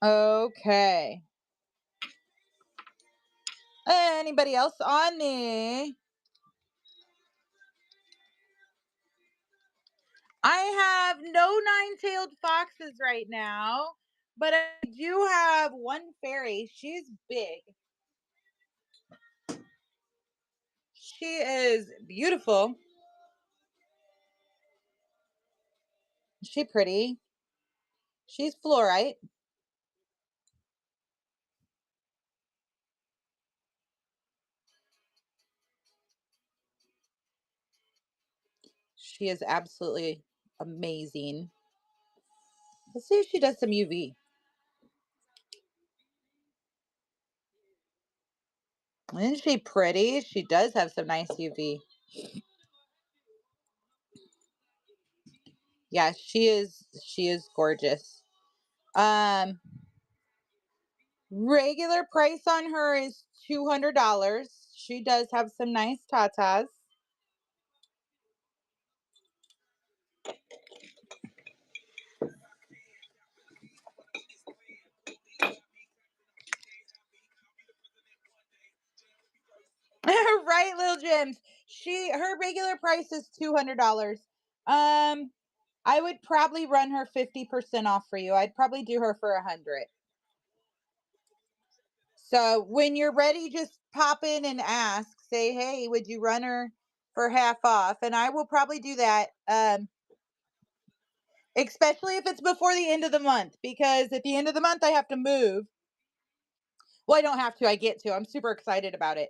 Okay. Anybody else on the? I have no nine-tailed foxes right now, but I do have one fairy. She's big. She is beautiful. Is she pretty? She's fluorite. She is absolutely amazing. Let's see if she does some UV. Isn't she pretty? She does have some nice UV. Yeah, she is gorgeous. Um, regular price on her is $200. She does have some nice tatas. Right, Little Gems. Her regular price is $200. Um, I would probably run her 50% off for you. I'd probably do her for 100. So when you're ready, just pop in and ask. Say, hey, would you run her for half off? And I will probably do that. Especially if it's before the end of the month, because at the end of the month I have to move. Well, I don't have to, I get to. I'm super excited about it.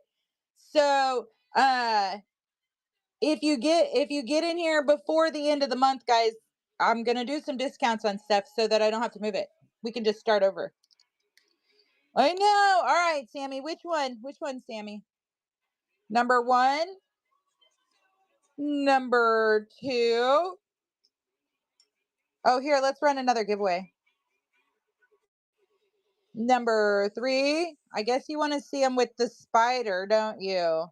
So, if you get in here before the end of the month, guys, I'm going to do some discounts on stuff so that I don't have to move it. We can just start over. I know. All right, Sammy, which one? Which one, Sammy? Number 1, number 2. Oh, here, let's run another giveaway. Number 3. I guess you want to see him with the spider, don't you?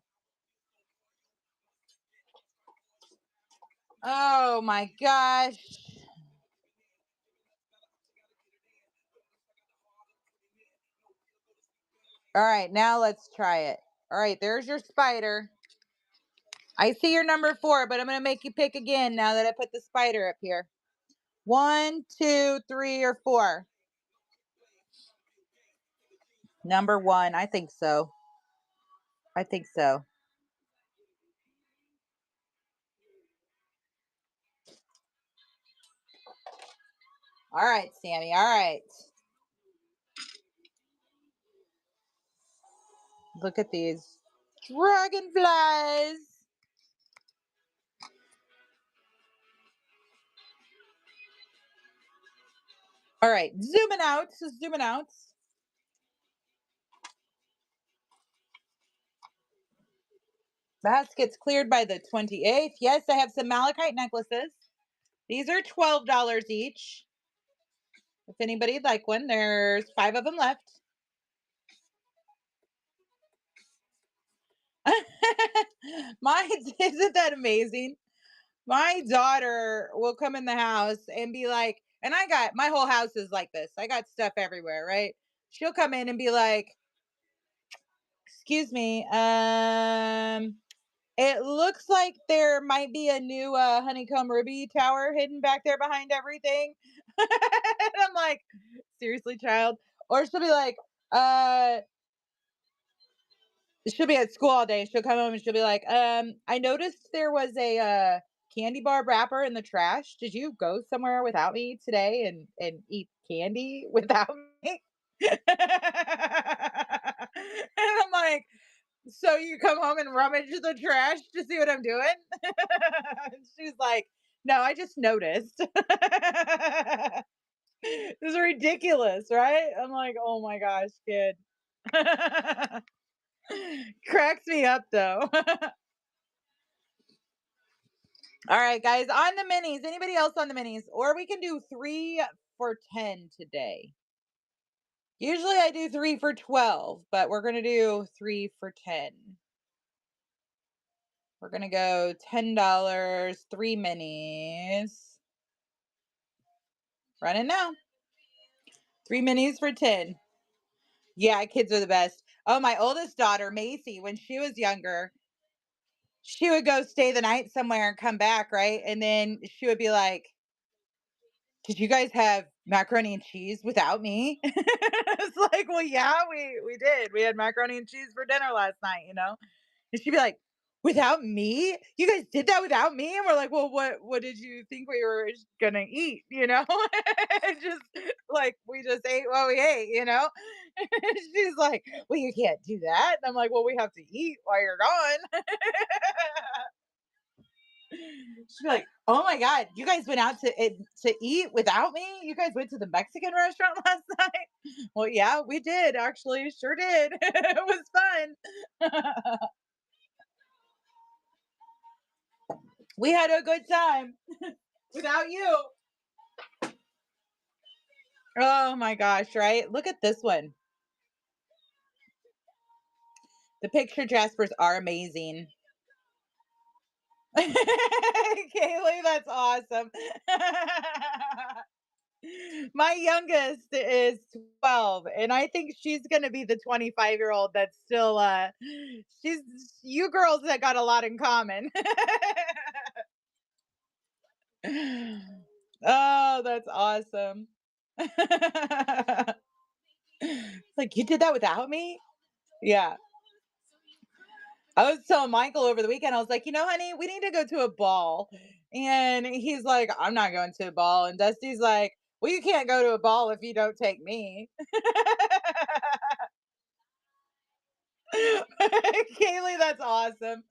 Oh my gosh. All right, now let's try it. All right, there's your spider. I see your number 4, but I'm going to make you pick again now that I put the spider up here. 1, 2, 3, or 4. Number 1. I think so. I think so. All right, Sammy. All right. Look at these dragonflies. All right, zooming out. Zooming out. Baskets cleared by the 28th. Yes, I have some malachite necklaces. These are $12 each. If anybody'd like one, there's 5 of them left. My Isn't that amazing? My daughter will come in the house and be like, and I got my whole house is like this. I got stuff everywhere, right? She'll come in and be like, "Excuse me, it looks like there might be a new honeycomb ruby tower hidden back there behind everything." And I'm like, "Seriously, child?" Or she'll be like, she'll be at school all day. She'll come home and she'll be like, I noticed there was a candy bar wrapper in the trash. Did you go somewhere without me today and eat candy without me?" And I'm like, "So you come home and rummage the trash to see what I'm doing?" She's like, "No, I just noticed." This is ridiculous, right? I'm like, "Oh my gosh, kid." Cracks me up though. All right, guys, on the minis. Anybody else on the minis? Or we can do 3 for 10 today. Usually I do 3 for 12, but we're going to do 3 for 10. We're going to go $10, 3 minis. Running now. 3 minis for 10. Yeah, kids are the best. Oh, my oldest daughter, Macy, when she was younger, she would go stay the night somewhere and come back, right? And then she would be like, "Did you guys have macaroni and cheese without me?" It's like, "Well, yeah, we did. We had macaroni and cheese for dinner last night, you know?" And she'd be like, "Without me? You guys did that without me?" And we're like, "Well, what did you think we were gonna eat, you know?" Just like we just ate what we ate, you know? She's like, "Well, you can't do that." And I'm like, "Well, we have to eat while you're gone." She'd be like, "Oh my god, you guys went out to eat without me? You guys went to the Mexican restaurant last night?" Well, yeah, we did actually, sure did. It was fun. We had a good time without you. Oh my gosh, right? Look at this one. The picture Jaspers are amazing. Kaylee, that's awesome. My youngest is 12, and I think she's gonna be the 25-year-old that's still she's you girls that got a lot in common. Oh, that's awesome. Like, you did that without me? Yeah. I was telling Michael over the weekend, I was like, honey, we need to go to a ball. And he's like, I'm not going to a ball. And Dusty's like, well, you can't go to a ball if you don't take me. Kaylee, that's awesome.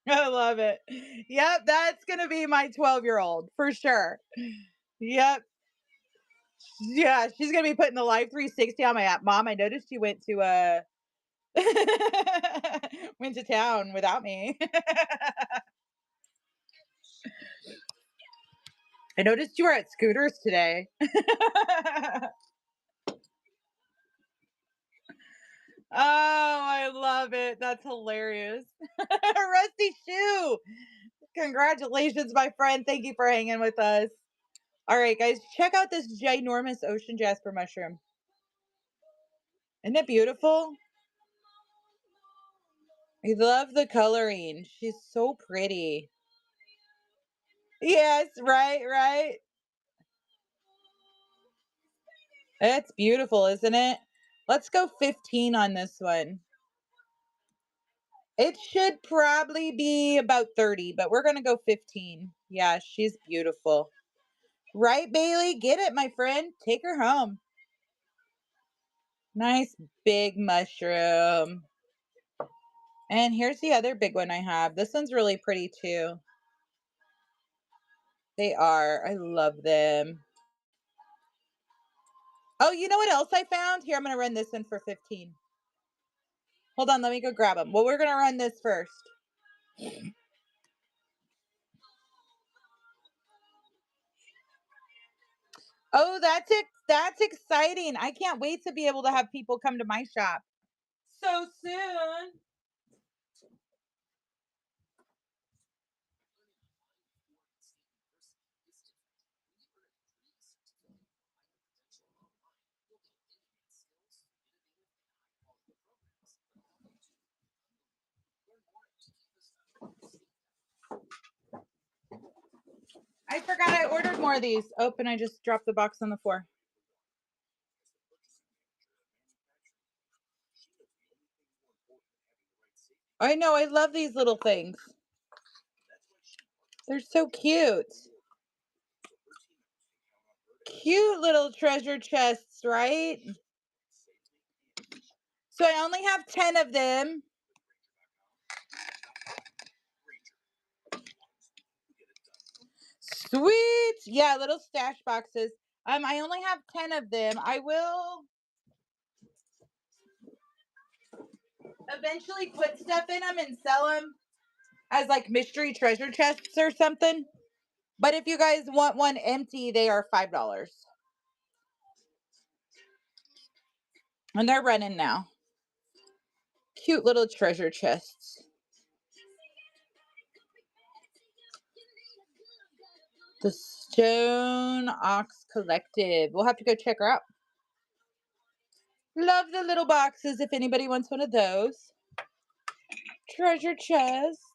I love it. Yep, that's gonna be my 12-year-old for sure. Yep. Yeah, she's gonna be putting the Life 360 on my app. Mom, I noticed you went to went to town without me. I noticed you were at Scooters today. Oh, I love it. That's hilarious. Rusty Shoe. Congratulations, my friend. Thank you for hanging with us. All right, guys, check out this ginormous ocean jasper mushroom. Isn't it beautiful? I love the coloring. She's so pretty. Yes, right, right. It's beautiful, isn't it? Let's go 15 on this one. It should probably be about 30, but we're going to go 15. Yeah, she's beautiful. Right, Bailey? Get it, my friend. Take her home. Nice big mushroom. And here's the other big one I have. This one's really pretty too. They are. I love them. Oh, you know what else I found? Here, I'm going to run this one for 15. Hold on, let me go grab them. Well, we're going to run this first. Oh, that's exciting. I can't wait to be able to have people come to my shop so soon. I forgot I ordered more of these. Oh, and I just dropped the box on the floor. I know, I love these little things. They're so cute. Cute little treasure chests, right? So I only have 10 of them. Sweet. Yeah, little stash boxes. I only have 10 of them. I will eventually put stuff in them and sell them as like mystery treasure chests or something. But if you guys want one empty, they are $5. And they're running now. Cute little treasure chests. The Stone Ox Collective. We'll have to go check her out. Love the little boxes if anybody wants one of those. Treasure chests.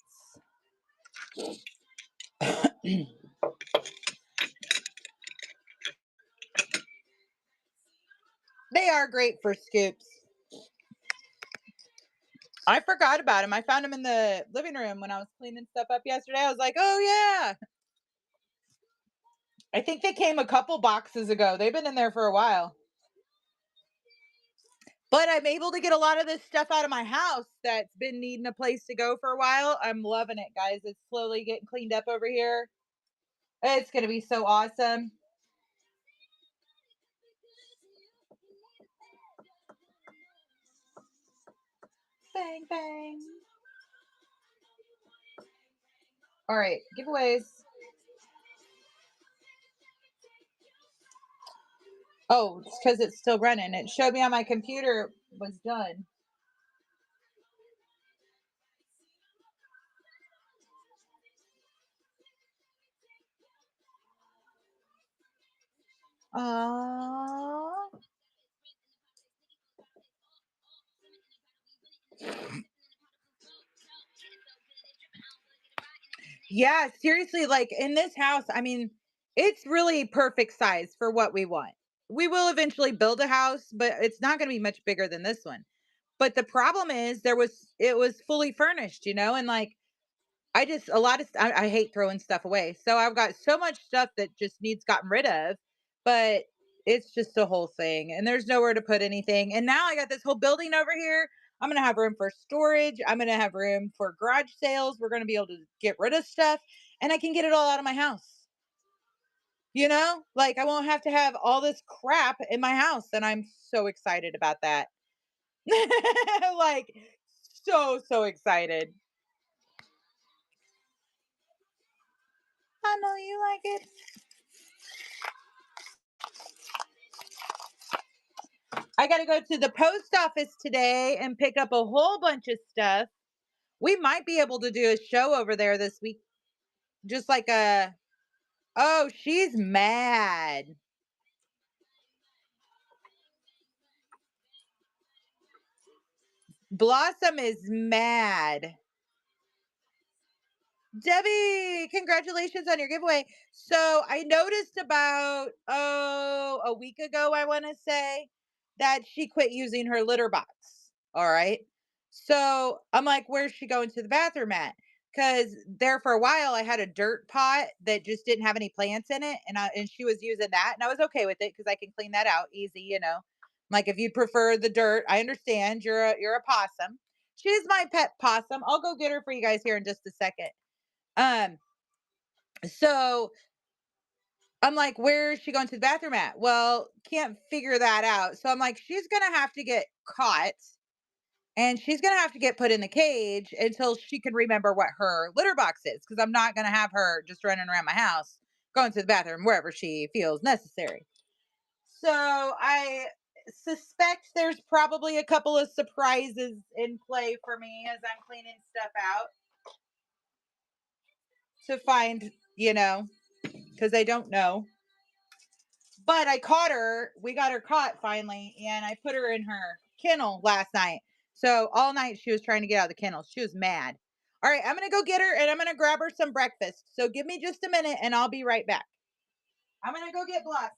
They are great for scoops. I forgot about them. I found them in the living room when I was cleaning stuff up yesterday. I was like, oh, yeah. I think they came a couple boxes ago. They've been in there for a while. But I'm able to get a lot of this stuff out of my house that's been needing a place to go for a while. I'm loving it, guys. It's slowly getting cleaned up over here. It's going to be so awesome. Bang, bang. All right, giveaways. Oh, it's because it's still running. It showed me on my computer it was done. Oh. Yeah, seriously, like in this house, I mean, it's really perfect size for what we want. We will eventually build a house, but it's not going to be much bigger than this one. But the problem is it was fully furnished, and like I just a lot of I hate throwing stuff away. So I've got so much stuff that just needs gotten rid of, but it's just a whole thing and there's nowhere to put anything. And now I got this whole building over here. I'm going to have room for storage. I'm going to have room for garage sales. We're going to be able to get rid of stuff and I can get it all out of my house. Like I won't have to have all this crap in my house and I'm so excited about that. Like so excited. I know you like it. I got to go to the post office today and pick up a whole bunch of stuff. We might be able to do a show over there this week. Just like oh, she's mad. Blossom is mad. Debbie, congratulations on your giveaway. So I noticed about, a week ago, I want to say, that she quit using her litter box. All right. So I'm like, where's she going to the bathroom at? Because there for a while, I had a dirt pot that just didn't have any plants in it. And she was using that. And I was okay with it because I can clean that out easy. Like if you prefer the dirt, I understand you're a possum. She's my pet possum. I'll go get her for you guys here in just a second. Um, so I'm like, where is she going to the bathroom at? Well, can't figure that out. So I'm like, she's gonna have to get caught and she's gonna have to get put in the cage until she can remember what her litter box is. Cause I'm not gonna have her just running around my house, going to the bathroom wherever she feels necessary. So I suspect there's probably a couple of surprises in play for me as I'm cleaning stuff out to find, because I don't know. But I caught her. We got her caught finally, and I put her in her kennel last night. So all night she was trying to get out of the kennel. She was mad. All right, I'm gonna go get her and I'm gonna grab her some breakfast. So give me just a minute and I'll be right back. I'm gonna go get Blossom.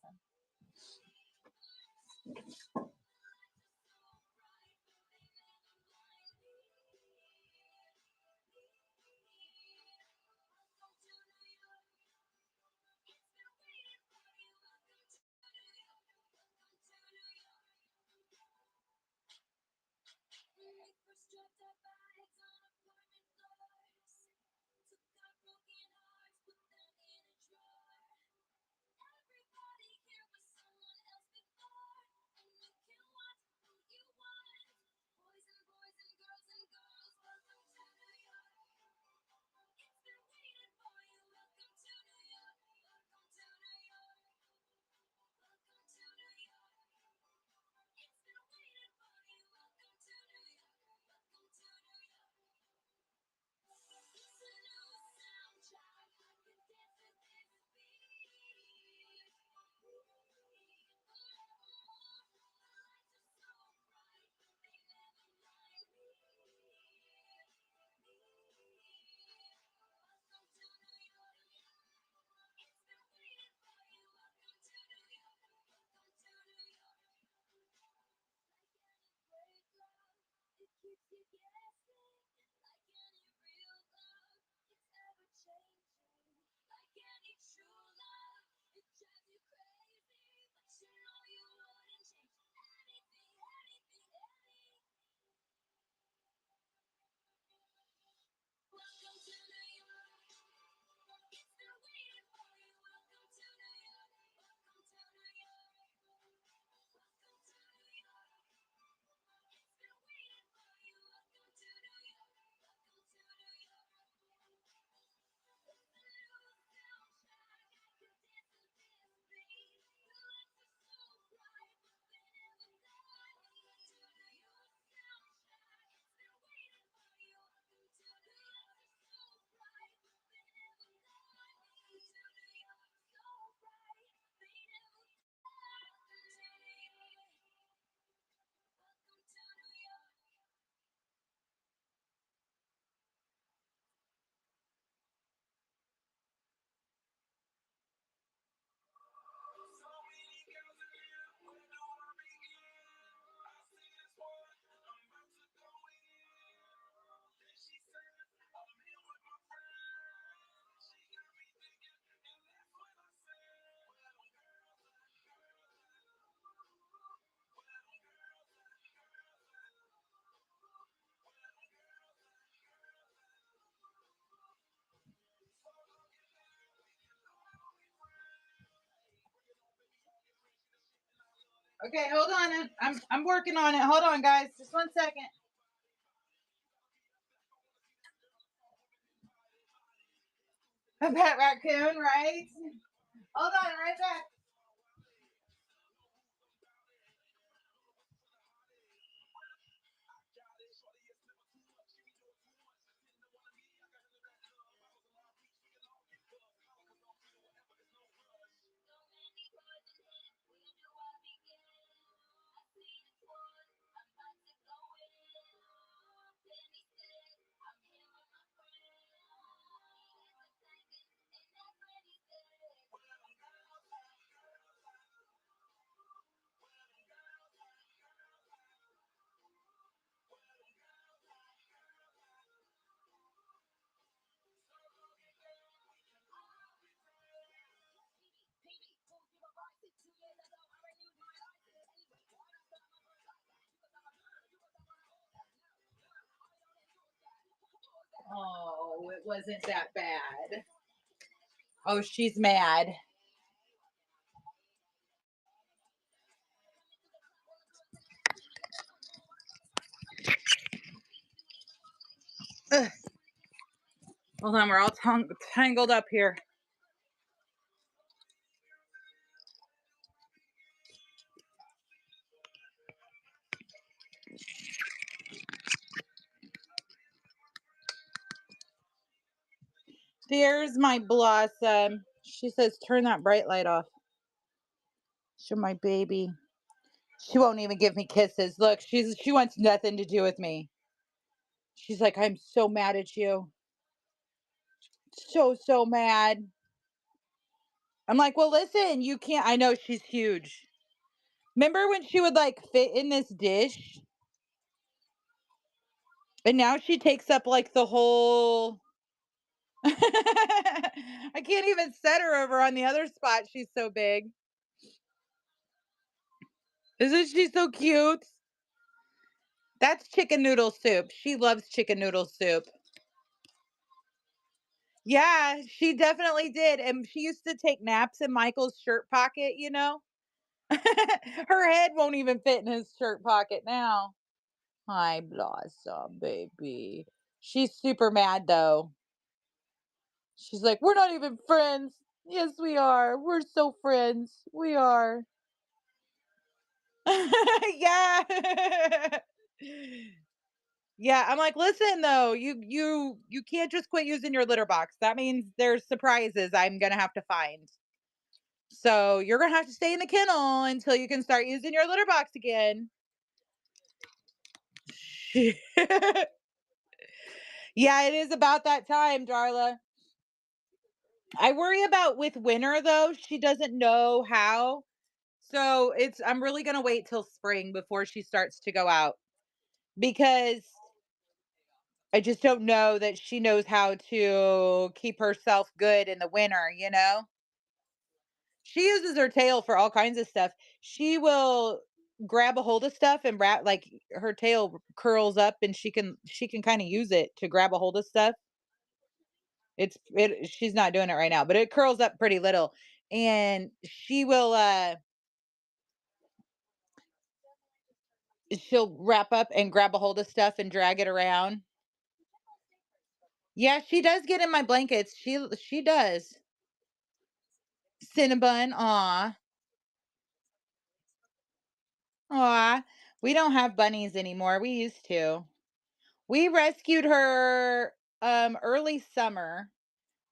Okay, hold on. I'm working on it. Hold on, guys. Just 1 second. A pet raccoon, right? Hold on, right back. Oh, it wasn't that bad. Oh, she's mad. Ugh. Hold on, we're all tangled up here. There's my Blossom. She says, turn that bright light off. Show my baby. She won't even give me kisses. Look, she wants nothing to do with me. She's like, I'm so mad at you. So mad. I'm like, well, listen, you can't. I know she's huge. Remember when she would like fit in this dish? And now she takes up like the whole. I can't even set her over on the other spot. She's so big. Isn't she so cute? That's chicken noodle soup. She loves chicken noodle soup. Yeah, she definitely did. And she used to take naps in Michael's shirt pocket, you know? Her head won't even fit in his shirt pocket now. Hi, Blossom, baby. She's super mad though. She's like, we're not even friends. Yes, we are. We're so friends. We are. Yeah. Yeah, I'm like, listen though, you can't just quit using your litter box. That means there's surprises I'm gonna have to find. So you're gonna have to stay in the kennel until you can start using your litter box again. Yeah, it is about that time, Darla. I worry about with winter though. She doesn't know how. So I'm really gonna wait till spring before she starts to go out because I just don't know that she knows how to keep herself good in the winter, you know? She uses her tail for all kinds of stuff. She will grab a hold of stuff and wrap like her tail curls up and she can kind of use it to grab a hold of stuff. She's not doing it right now, but it curls up pretty little. And she'll wrap up and grab a hold of stuff and drag it around. Yeah, she does get in my blankets. She does. Cinnabon, aw. Aw. We don't have bunnies anymore. We used to. We rescued her early summer.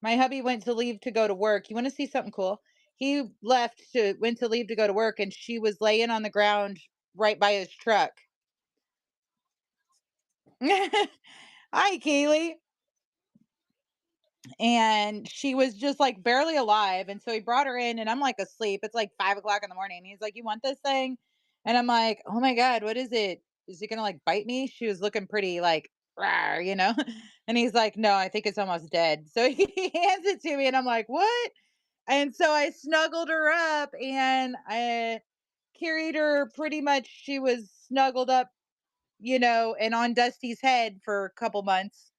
My hubby went to leave to go to work. You want to see something cool? He went to leave to go to work and she was laying on the ground right by his truck. Hi, Keely. And she was just like barely alive. And so he brought her in, and I'm like asleep. It's like 5 o'clock in the morning. He's like, you want this thing? And I'm like, oh my God, what is it? Is it gonna like bite me? She was looking pretty like, rawr, you know? And he's like, no, I think it's almost dead. So he hands it to me, and I'm like, what? And so I snuggled her up and I carried her pretty much. She was snuggled up, and on Dusty's head for a couple months.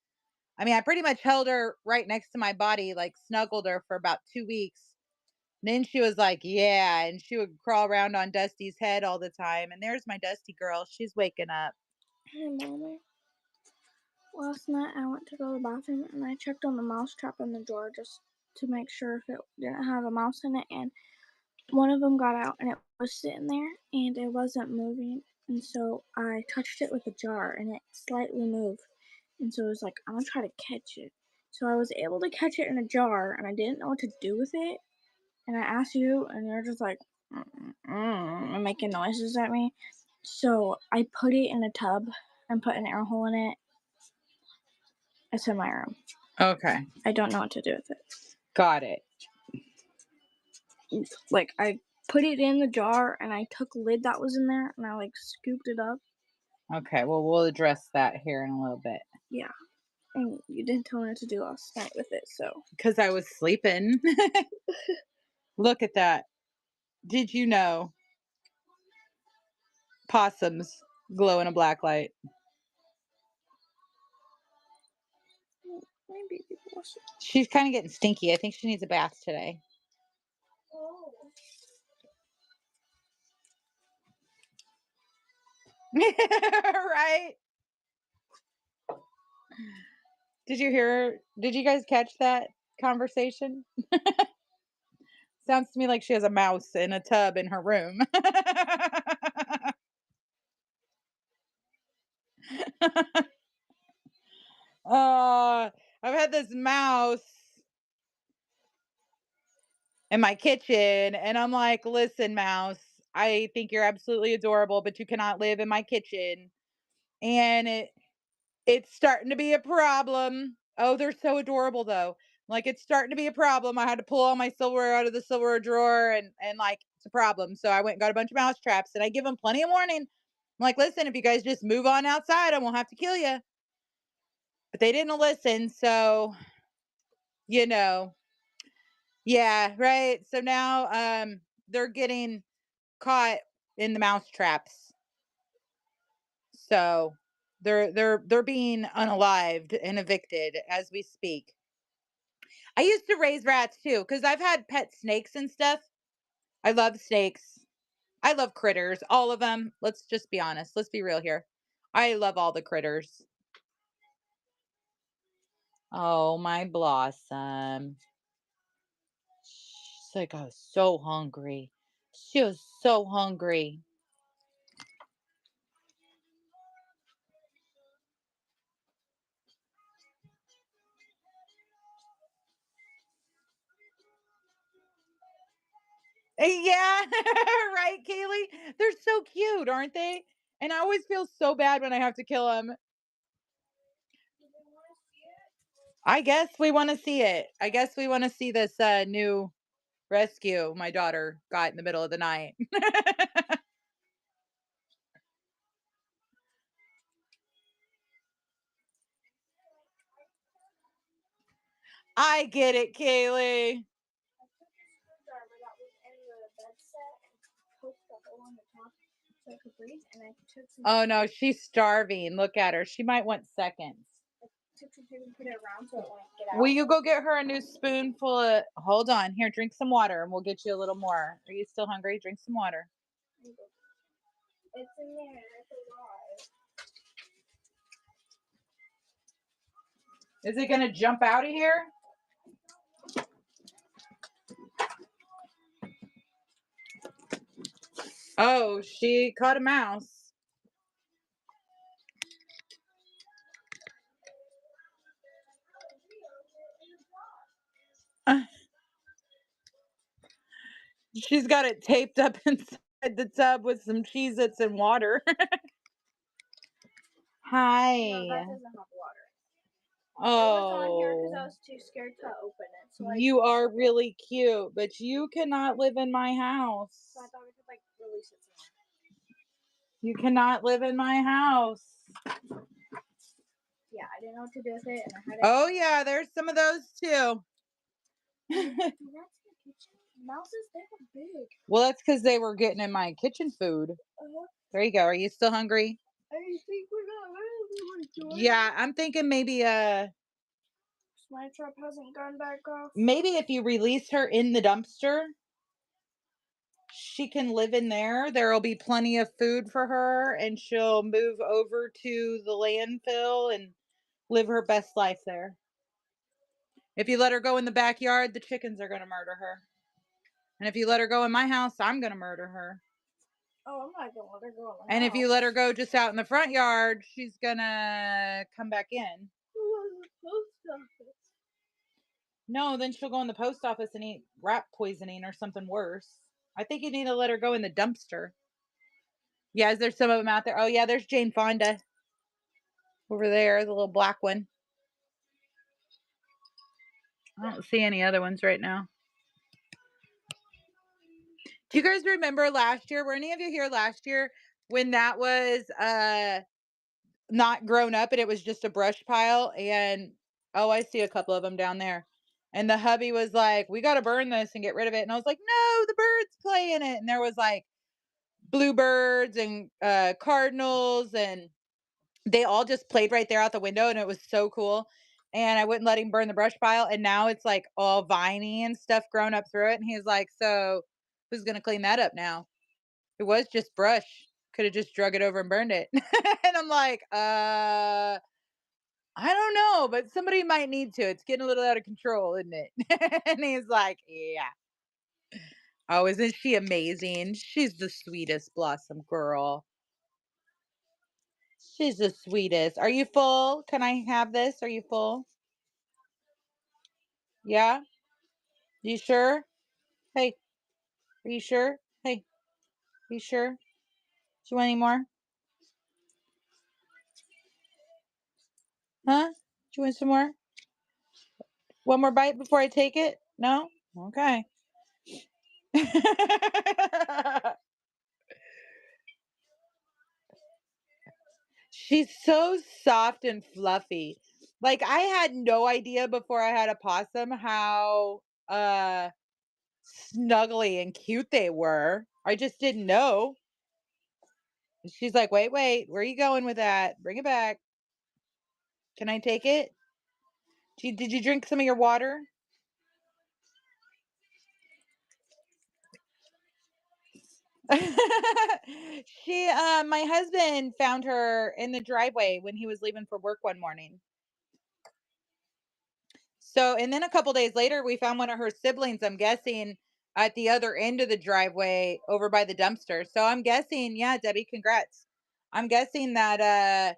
I mean, I pretty much held her right next to my body, like snuggled her for about 2 weeks. Then she was like, "Yeah," and she would crawl around on Dusty's head all the time, and there's my Dusty girl, she's waking up. Hey, Mommy. Last night I went to go to the bathroom and I checked on the mouse trap in the drawer just to make sure if it didn't have a mouse in it, and one of them got out and it was sitting there and it wasn't moving, and so I touched it with a jar and it slightly moved, and so I was like, I'm gonna try to catch it. So I was able to catch it in a jar and I didn't know what to do with it, and I asked you and you're just like and making noises at me. So I put it in a tub and put an air hole in it. It's in my room. Okay, I don't know what to do with it. got it. Like, I put it in the jar and I took a lid that was in there and I like scooped it up. Okay, well, we'll address that here in a little bit. Yeah. And you didn't tell me what to do last night with it, so. Because I was sleeping. Look at that. Did you know possums glow in a black light? Maybe people should. She's kind of getting stinky. I think she needs a bath today. Oh. Right? Did you guys catch that conversation? Sounds to me like she has a mouse in a tub in her room. uh, I've had this mouse in my kitchen, and I'm like, listen, mouse, I think you're absolutely adorable, but you cannot live in my kitchen. And it's starting to be a problem. Oh, they're so adorable though. Like it's starting to be a problem. I had to pull all my silverware out of the silverware drawer and like it's a problem. So I went and got a bunch of mouse traps and I give them plenty of warning. I'm like, listen, if you guys just move on outside, I won't have to kill you. But they didn't listen, so you know, yeah, right. So now they're getting caught in the mouse traps. So they're being unalived and evicted as we speak. I used to raise rats too because I've had pet snakes and stuff. I love snakes. I love critters, all of them. Let's just be honest. Let's be real here. I love all the critters. Oh, my Blossom. She's like, I was so hungry. She was so hungry. Yeah, right, Kaylee? They're so cute, aren't they? And I always feel so bad when I have to kill them. I guess we want to see it. I guess we want to see this new rescue my daughter got in the middle of the night. I get it, Kaylee. I took a screwdriver that was in the bed set and poked the hole on the top so I could breathe, and I took some. Oh no, she's starving. Look at her. She might want seconds. I took some tape and put it around so it wouldn't get out. Will you go get her a new spoonful of hold on. Here, drink some water and we'll get you a little more. Are you still hungry? Drink some water. It's in there. It's alive. Is it gonna jump out of here? Oh, she caught a mouse. She's got it taped up inside the tub with some Cheez-Its and water. Hi. No, that doesn't have water. It was on here because I Oh, was too scared to open it. So you are really cute, but you cannot live in my house. I thought we could like release it somewhere. You cannot live in my house. Yeah, I didn't know what to do with it, and I had it. Oh yeah, there's some of those too. Rats in the kitchen. Mouses, they were big. Well, that's because they were getting in my kitchen food. There you go. Are you still hungry? I think we're not really Yeah, I'm thinking maybe my trap hasn't gone back off. maybe if you release her in the dumpster, she can live in there. There'll be plenty of food for her, and she'll move over to the landfill and live her best life there. If you let her go in the backyard, the chickens are going to murder her. And if you let her go in my house, I'm going to murder her. Oh, I'm not gonna let her go in the And house. if you let her go just out in the front yard, she's going to come back in. Post office. No, then she'll go in the post office and eat rat poisoning or something worse. I think you need to let her go in the dumpster. Yeah, is there some of them out there? Oh, yeah, there's Jane Fonda over there, the little black one. I don't see any other ones right now. Do you guys remember last year? Were any of you here last year when that was not grown up and it was just a brush pile? And oh, I see a couple of them down there. And the hubby was like, "We got to burn this and get rid of it." And I was like, "No, the birds play in it." And there was like bluebirds and cardinals, and they all just played right there out the window, and it was so cool. And I wouldn't let him burn the brush pile, and now it's like all viney and stuff grown up through it. And he's like, "So who's gonna clean that up now? It was just brush. Could have just drug it over and burned it." And I'm like, I don't know, but somebody might need to. It's getting a little out of control, isn't it?" And he's like, "Yeah." Oh, isn't she amazing? She's the sweetest Blossom girl. She's the sweetest. Are you full? Can I have this? Are you full? Yeah? You sure? Hey, are you sure? Hey, you sure? Do you want any more? Huh? Do you want some more? One more bite before I take it? No? Okay. She's so soft and fluffy. Like, I had no idea before I had a possum how snuggly and cute they were. I just didn't know. She's like, "Wait, wait, where are you going with that? Bring it back. Can I take it? Did you drink some of your water?" My husband found her in the driveway when he was leaving for work one morning. So, and then a couple days later, we found one of her siblings, I'm guessing, at the other end of the driveway over by the dumpster. So I'm guessing, yeah, Debbie, congrats. I'm guessing that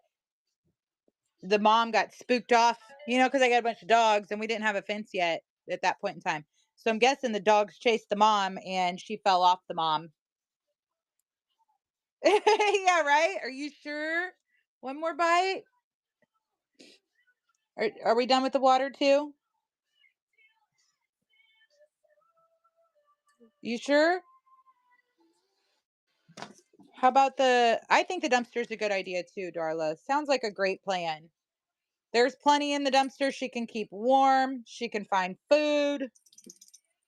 the mom got spooked off, because I got a bunch of dogs and we didn't have a fence yet at that point in time. So I'm guessing the dogs chased the mom and she fell off the mom. Yeah, right? Are you sure? One more bite? Are we done with the water too? You sure? How about I think the dumpster's a good idea too, Darla. Sounds like a great plan. There's plenty in the dumpster. She can keep warm. She can find food.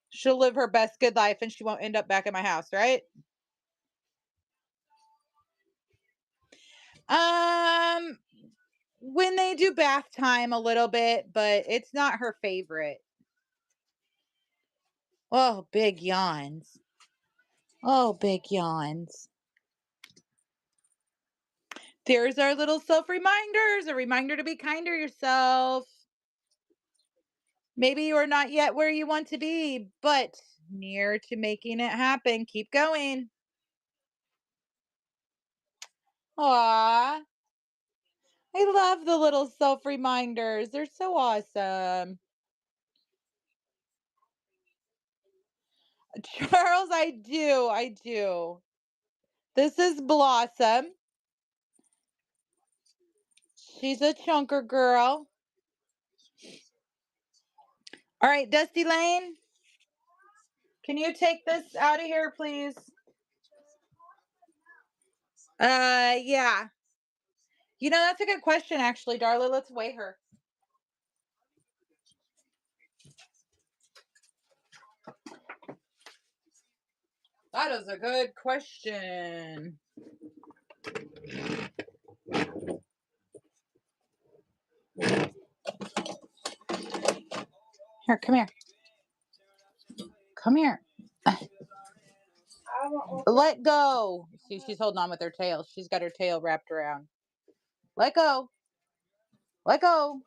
She'll live her best good life and she won't end up back at my house, right? Um, when they do bath time a little bit, but it's not her favorite. Oh, big yawns. Oh, big yawns. There's our little self reminders, a reminder to be kind to yourself. Maybe you're not yet where you want to be, but near to making it happen. Keep going. Aw, I love the little self reminders. They're so awesome. Charles, I do. I do. This is Blossom. She's a chunker girl. All right, Dusty Lane, can you take this out of here, please? Yeah. That's a good question, actually, Darla. Let's weigh her. That is a good question. Here, come here. Come here. Let go. See, she's holding on with her tail. She's got her tail wrapped around. Let go. Let go.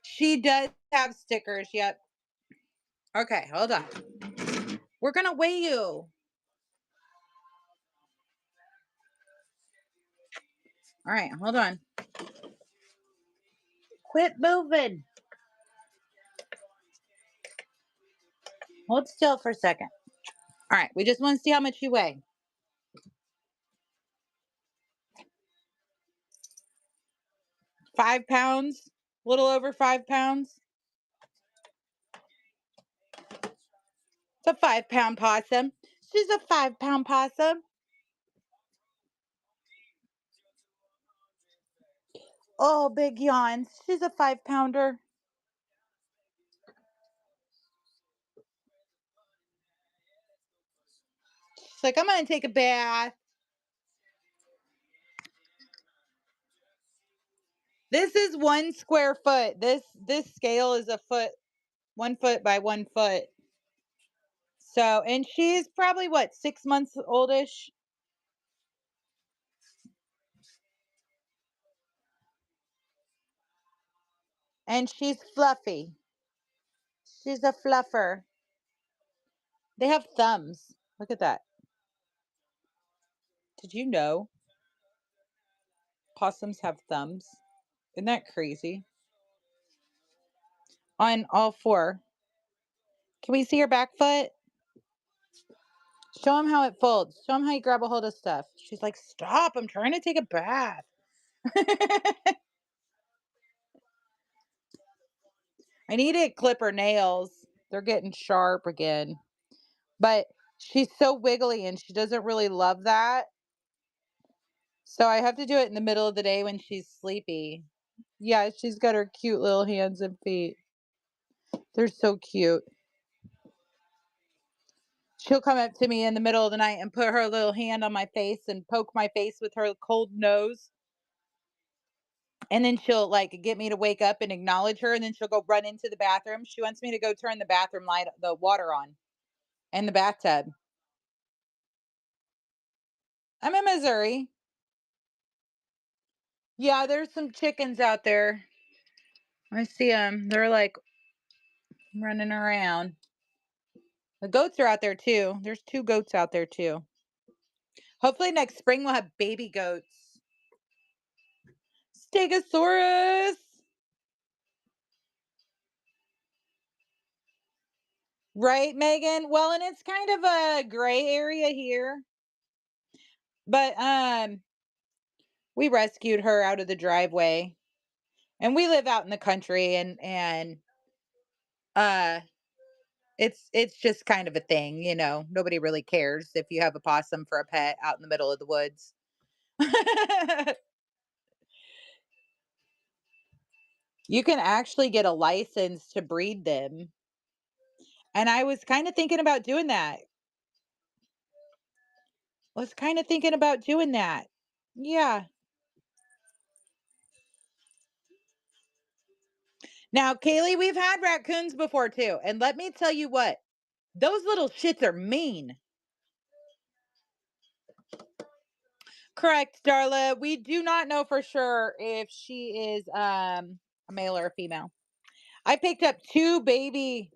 She does have stickers. Yep. Okay, hold on. We're going to weigh you. All right, hold on. Quit moving. Hold still for a second. All right, we just want to see how much you weigh. 5 pounds, a little over 5 pounds. It's a 5-pound possum. She's a 5-pound possum. Oh, big yawns. She's a 5-pounder. She's like, I'm going to take a bath. This is 1 square foot. This scale is 1 foot by 1 foot. So, and she's probably what, 6 months oldish? And she's fluffy. She's a fluffer. They have thumbs. Look at that. Did you know possums have thumbs? Isn't that crazy? On all 4. Can we see her back foot? Show him how it folds. Show him how you grab a hold of stuff. She's like, stop. I'm trying to take a bath. I need to clip her nails. They're getting sharp again. But she's so wiggly and she doesn't really love that. So I have to do it in the middle of the day when she's sleepy. Yeah, she's got her cute little hands and feet. They're so cute. She'll come up to me in the middle of the night and put her little hand on my face and poke my face with her cold nose. And then she'll like get me to wake up and acknowledge her. And then she'll go run into the bathroom. She wants me to go turn the bathroom light, the water on in the bathtub. I'm in Missouri. Yeah, there's some chickens out there. I see them. They're like running around. The goats are out there too. There's 2 goats out there too. Hopefully next spring we'll have baby goats. Stegosaurus. Right, Megan? Well, and it's kind of a gray area here. But we rescued her out of the driveway. And we live out in the country and uh it's just kind of a thing, you know. Nobody really cares if you have a possum for a pet out in the middle of the woods. You can actually get a license to breed them. And I was kind of thinking about doing that. Yeah. Now, Kaylee, we've had raccoons before too. And let me tell you what, those little shits are mean. Correct, Darla. We do not know for sure if she is a male or a female. I picked up 2 baby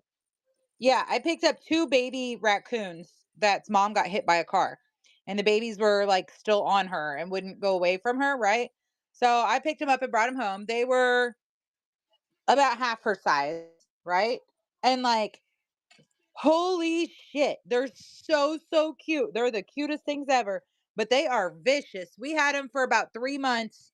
Yeah, I picked up 2 baby raccoons that's mom got hit by a car. And the babies were like still on her and wouldn't go away from her, right? So I picked them up and brought them home. They were about half her size, right? And like, holy shit, they're so cute. They're the cutest things ever, but they are vicious. We had them for about 3 months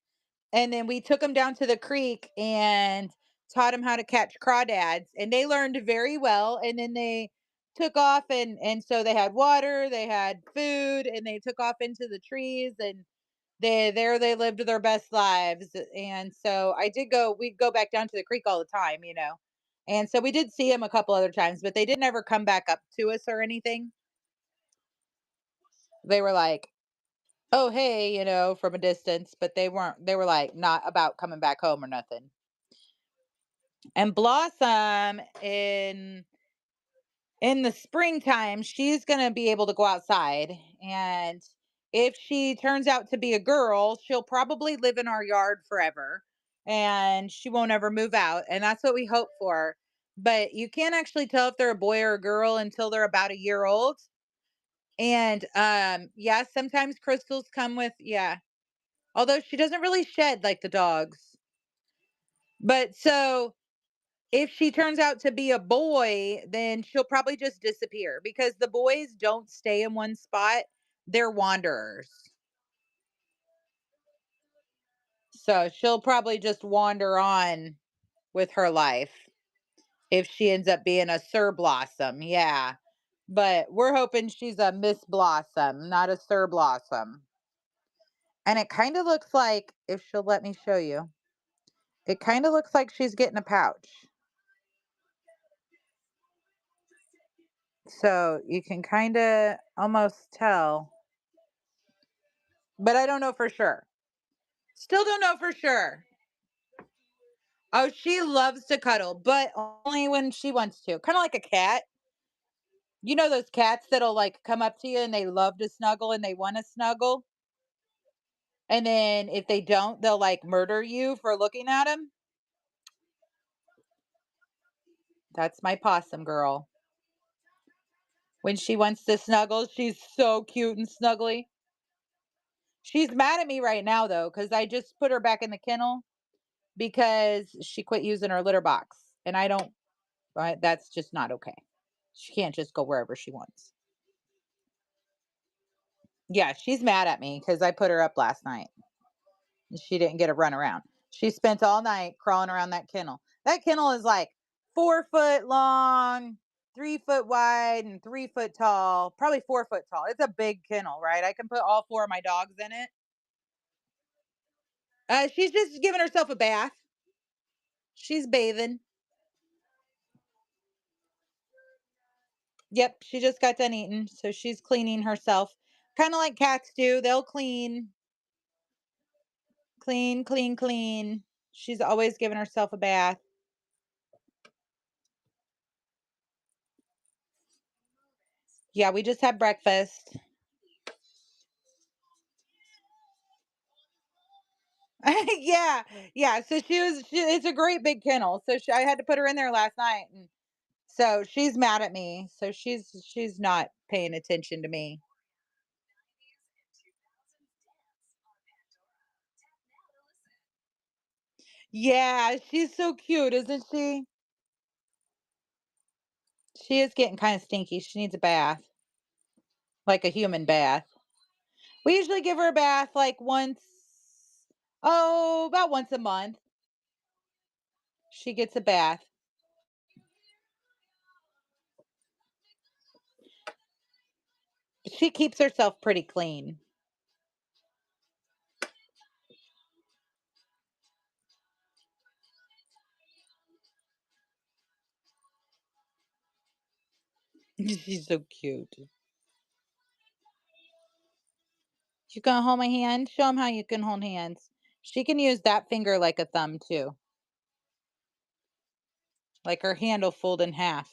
and then we took them down to the creek and taught them how to catch crawdads, and they learned very well. And then they took off, and so they had water, they had food, and they took off into the trees, and they lived their best lives. And so we'd go back down to the creek all the time, you know. And so we did see them a couple other times, but they didn't ever come back up to us or anything. They were like, oh hey, you know, from a distance, but they were like not about coming back home or nothing. And Blossom in the springtime, she's going to be able to go outside. And if she turns out to be a girl, she'll probably live in our yard forever and she won't ever move out. And that's what we hope for. But you can't actually tell if they're a boy or a girl until they're about a year old. And yeah, sometimes crystals come with, yeah. Although she doesn't really shed like the dogs. But so if she turns out to be a boy, then she'll probably just disappear because the boys don't stay in one spot. They're wanderers. So she'll probably just wander on with her life if she ends up being a Sir Blossom. Yeah. But we're hoping she's a Miss Blossom, not a Sir Blossom. And it kind of looks like, if she'll let me show you, it kind of looks like she's getting a pouch. So you can kind of almost tell, but I don't know for sure. Still don't know for sure. Oh, she loves to cuddle, but only when she wants to. Kind of like a cat. You know those cats that'll like come up to you and they love to snuggle and they want to snuggle? And then if they don't, they'll like murder you for looking at them. That's my possum girl. When she wants to snuggle, she's so cute and snuggly. She's mad at me right now though, because I just put her back in the kennel because she quit using her litter box. And I don't, that's just not okay. She can't just go wherever she wants. Yeah, she's mad at me because I put her up last night. And she didn't get a run around. She spent all night crawling around that kennel. That kennel is like 4 foot long, 3 foot wide, and 3 foot tall. Probably 4 foot tall. It's a big kennel, right? I can put all four of my dogs in it. She's just giving herself a bath. She's bathing. Yep, she just got done eating, so she's cleaning herself. Kind of like cats do. They'll clean, clean, clean, clean. She's always giving herself a bath. Yeah, we just had breakfast. Yeah, yeah. So it's a great big kennel. So I had to put her in there last night, and so she's mad at me. So she's not paying attention to me. Yeah, she's so cute, isn't she? She is getting kind of stinky. She needs a bath, like a human bath. We usually give her a bath like once, oh, about once a month. She gets a bath. She keeps herself pretty clean. She's so cute. You gonna hold my hand? Show them how you can hold hands. She can use that finger like a thumb too. Like her hand will fold in half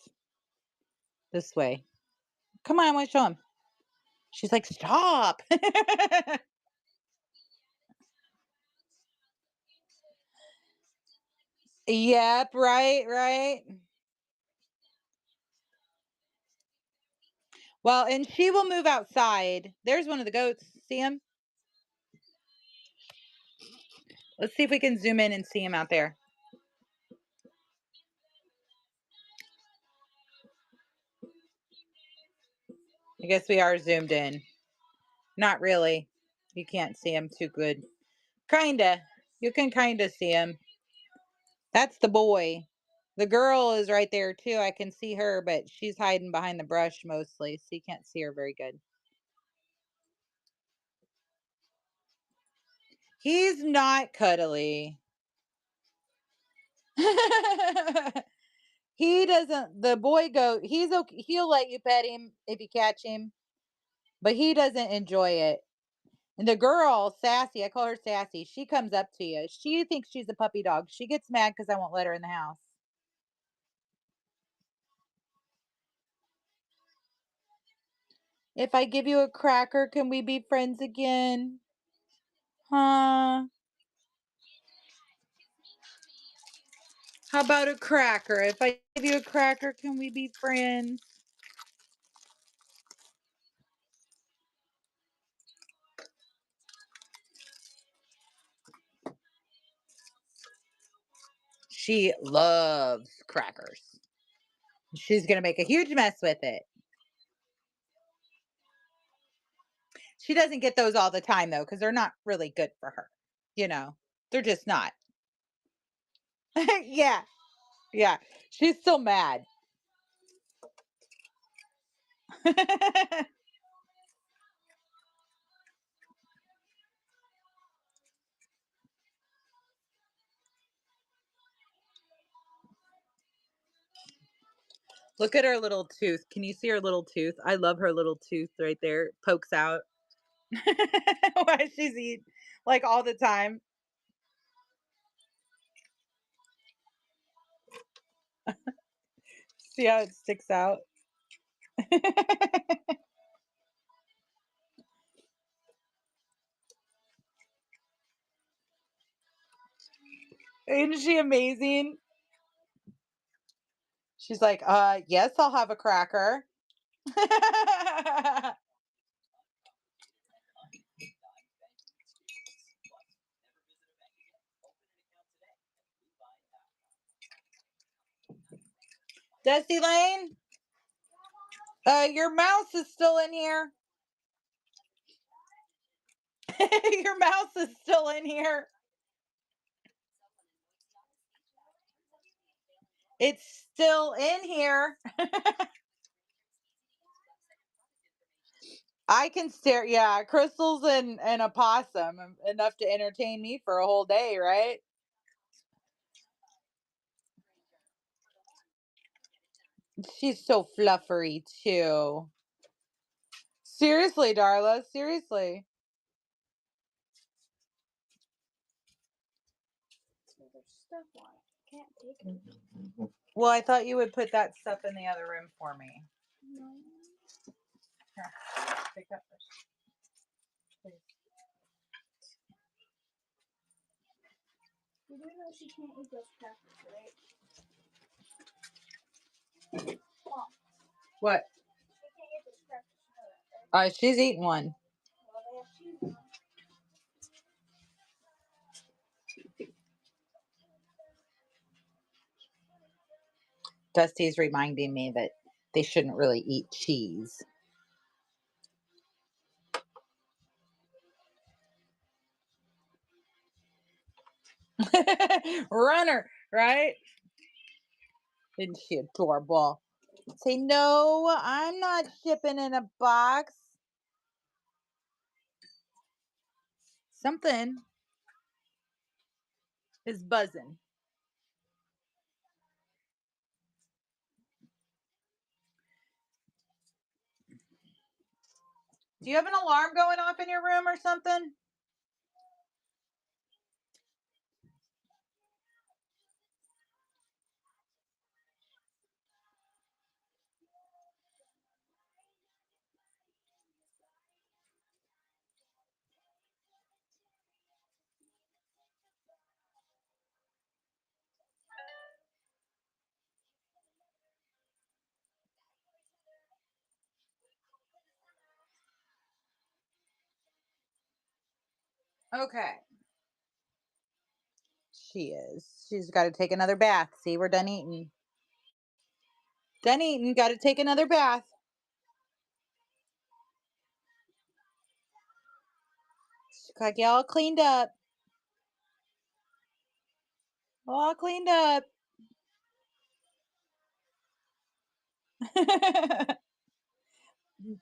this way. Come on, I want to show him. She's like, stop. Yep, right, right. Well, and she will move outside. There's one of the goats. See him? Let's see if we can zoom in and see him out there. I guess we are zoomed in. Not really. You can't see him too good. Kinda. You can kinda see him. That's the boy. The girl is right there too. I can see her, but she's hiding behind the brush mostly, so you can't see her very good. He's not cuddly. He doesn't, the boy goat, he's okay. He'll let you pet him if you catch him, but he doesn't enjoy it. And the girl, Sassy, I call her Sassy, she comes up to you. She thinks she's a puppy dog. She gets mad because I won't let her in the house. If I give you a cracker, can we be friends again? Huh? How about a cracker? If I give you a cracker, can we be friends? She loves crackers. She's going to make a huge mess with it. She doesn't get those all the time though, because they're not really good for her. You know, they're just not. Yeah, yeah. She's still mad. Look at her little tooth. Can you see her little tooth? I love her little tooth right there. Pokes out. Why she's eating like all the time. See how it sticks out? Isn't she amazing? She's like, yes, I'll have a cracker. Dusty Lane, your mouse is still in here. Your mouse is still in here. It's still in here. I can stare. Yeah, crystals and a possum enough to entertain me for a whole day, right? She's so fluffery too. Seriously, Darla. Seriously. There's stuff on it. Can't take it. Well, I thought you would put that stuff in the other room for me. No. Here, take that first. Please. You do know she can't eat those crackers, right? What? She can't eat those crackers, you know that, right? She's eating one. Well, they have cheese on them. Dusty's reminding me that they shouldn't really eat cheese. Runner, right? Isn't she adorable? Say, no, I'm not shipping in a box. Something is buzzing. Do you have an alarm going off in your room or something? Okay. She is. She's got to take another bath. See, we're done eating. Done eating. Got to take another bath. She's got to get all cleaned up. All cleaned up.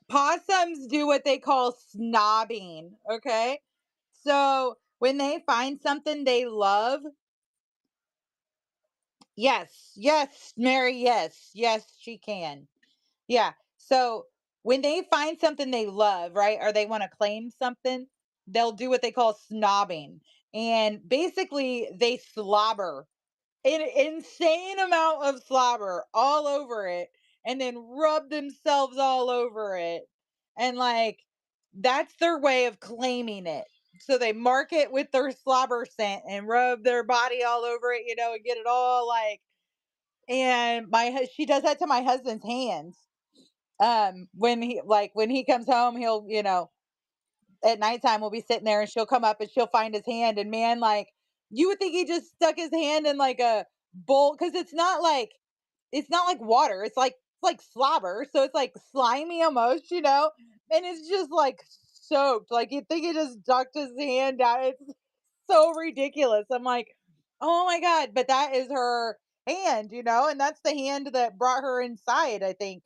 Possums do what they call snobbing. Okay. So when they find something they love, yes, yes, Mary, yes, yes, she can. Yeah. So when they find something they love, right, or they want to claim something, they'll do what they call snobbing. And basically, they slobber an insane amount of slobber all over it and then rub themselves all over it. And like that's their way of claiming it. So they mark it with their slobber scent and rub their body all over it, and get it all like. And she does that to my husband's hands. When he comes home, he'll at nighttime we'll be sitting there and she'll come up and she'll find his hand, and man, like you would think he just stuck his hand in like a bowl, because it's not like water. It's like slobber, so it's like slimy almost, and it's just like soaked. Like you think he just ducked his hand down. It's so ridiculous. I'm like, oh my god, but that is her hand, and that's the hand that brought her inside. I think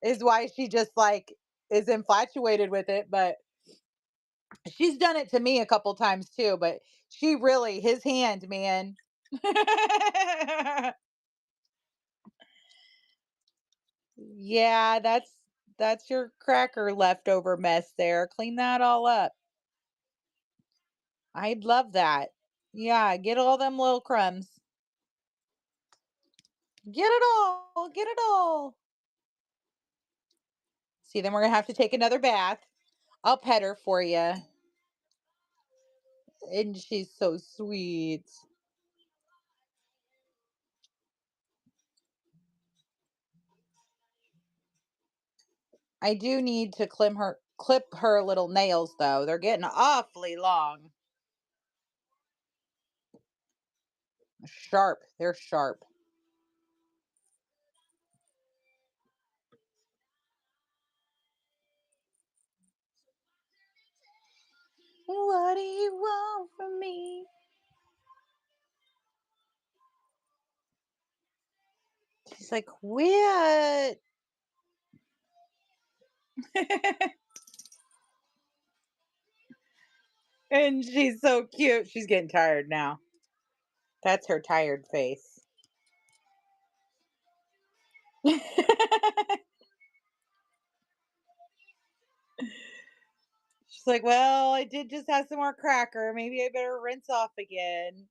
is why she just like is infatuated with it, but she's done it to me a couple times too, but she really his hand, man. Yeah, that's your cracker leftover mess there. Clean that all up. I'd love that. Yeah, get all them little crumbs. Get it all. Get it all. See, then we're gonna have to take another bath. I'll pet her for you. And she's so sweet. I do need to clip her little nails though. They're getting awfully long. Sharp. They're sharp. What do you want from me? She's like, what? And she's so cute. She's getting tired now. That's her tired face. She's like, well, I did just have some more cracker. Maybe I better rinse off again.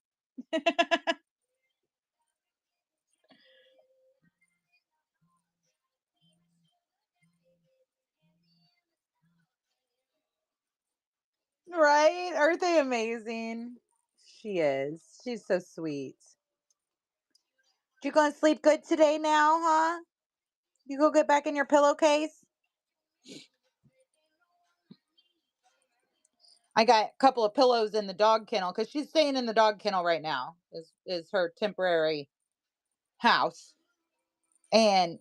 Right? Aren't they amazing? She is. She's so sweet. You gonna sleep good today now, huh? You go get back in your pillowcase? I got a couple of pillows in the dog kennel because she's staying in the dog kennel right now. Is her temporary house, and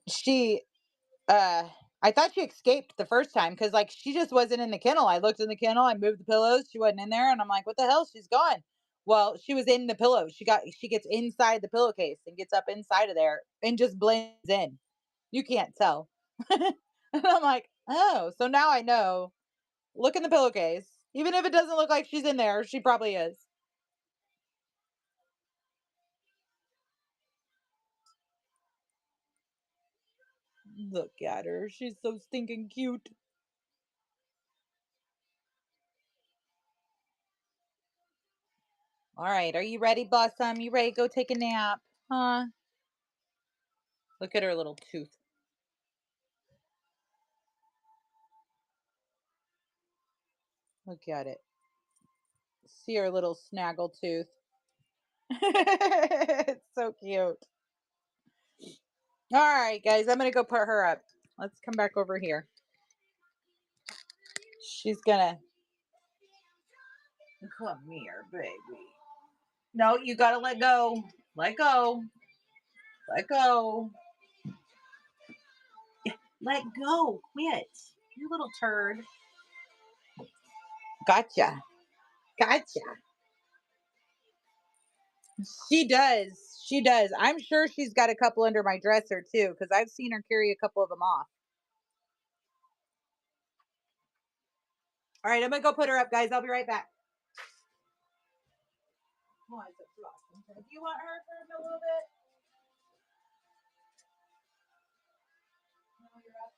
I thought she escaped the first time because like she just wasn't in the kennel. I looked in the kennel, I moved the pillows, she wasn't in there, and I'm like, what the hell? She's gone. Well, she was in the pillow. She gets inside the pillowcase and gets up inside of there and just blends in. You can't tell. And I'm like, oh, so now I know. Look in the pillowcase. Even if it doesn't look like she's in there, she probably is. Look at her. She's so stinking cute. All right. Are you ready, Blossom? You ready to go take a nap? Huh? Look at her little tooth. Look at it. See her little snaggle tooth. It's so cute. All right, guys. I'm going to go put her up. Let's come back over here. She's going to come here, baby. No, you got to let go. Let go. Let go. Let go. Quit. You little turd. Gotcha. Gotcha. She does. She does. I'm sure she's got a couple under my dresser too, because I've seen her carry a couple of them off. All right, I'm gonna go put her up, guys. I'll be right back. Come on, do you want her for a little bit? No, you're up.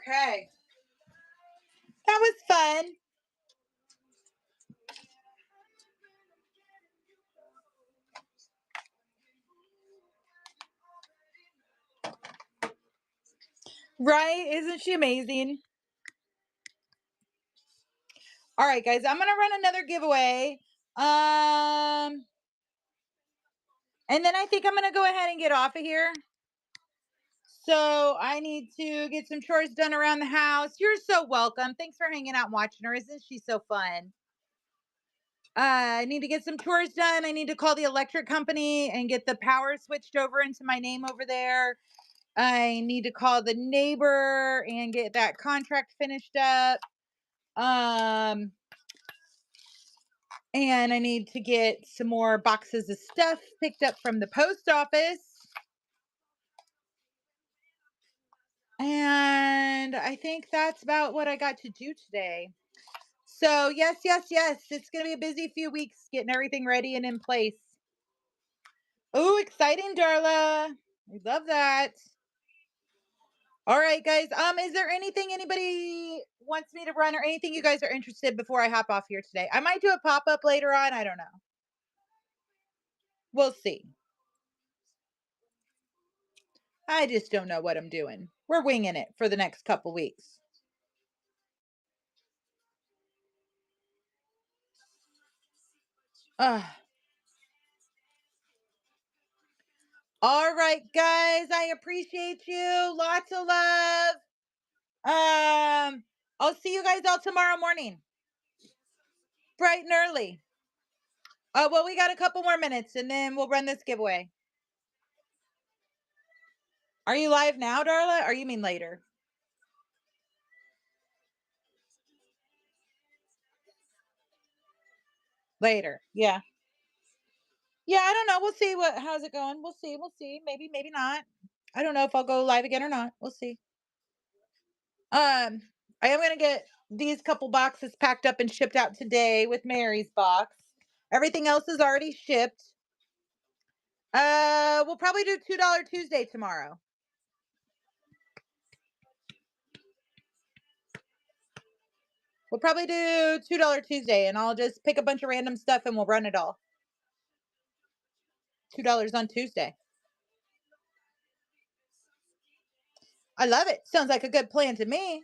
Okay. That was fun. Right? Isn't she amazing? All right, guys, I'm gonna run another giveaway. And then I think I'm gonna go ahead and get off of here. So I need to get some chores done around the house. You're so welcome. Thanks for hanging out and watching her. Isn't she so fun? I need to get some chores done. I need to call the electric company and get the power switched over into my name over there. I need to call the neighbor and get that contract finished up. Um, and I need to get some more boxes of stuff picked up from the post office. And I think that's about what I got to do today. So, yes, yes, yes. It's going to be a busy few weeks getting everything ready and in place. Oh, exciting, Darla. We love that. All right, guys. Is there anything anybody wants me to run or anything you guys are interested before I hop off here today? I might do a pop-up later on. I don't know. We'll see. I just don't know what I'm doing. We're winging it for the next couple weeks. Ugh. All right, guys. I appreciate you. Lots of love. I'll see you guys all tomorrow morning, bright and early. Well, we got a couple more minutes and then we'll run this giveaway. Are you live now, Darla? Or you mean later? Later. Yeah. Yeah, I don't know. We'll see how's it going. We'll see. We'll see. Maybe, maybe not. I don't know if I'll go live again or not. We'll see. I am gonna get these couple boxes packed up and shipped out today with Mary's box. Everything else is already shipped. We'll probably do $2 Tuesday tomorrow. We'll probably do $2 Tuesday, and I'll just pick a bunch of random stuff and we'll run it all. $2 on Tuesday. I love it. Sounds like a good plan to me.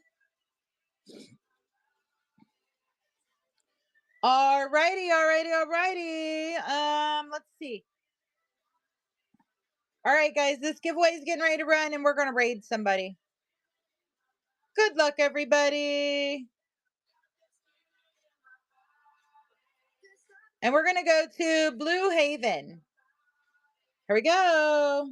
Alrighty, alrighty, alrighty. Let's see. All right, guys, this giveaway is getting ready to run, and we're gonna raid somebody. Good luck, everybody. And we're gonna go to Blue Haven. Here we go.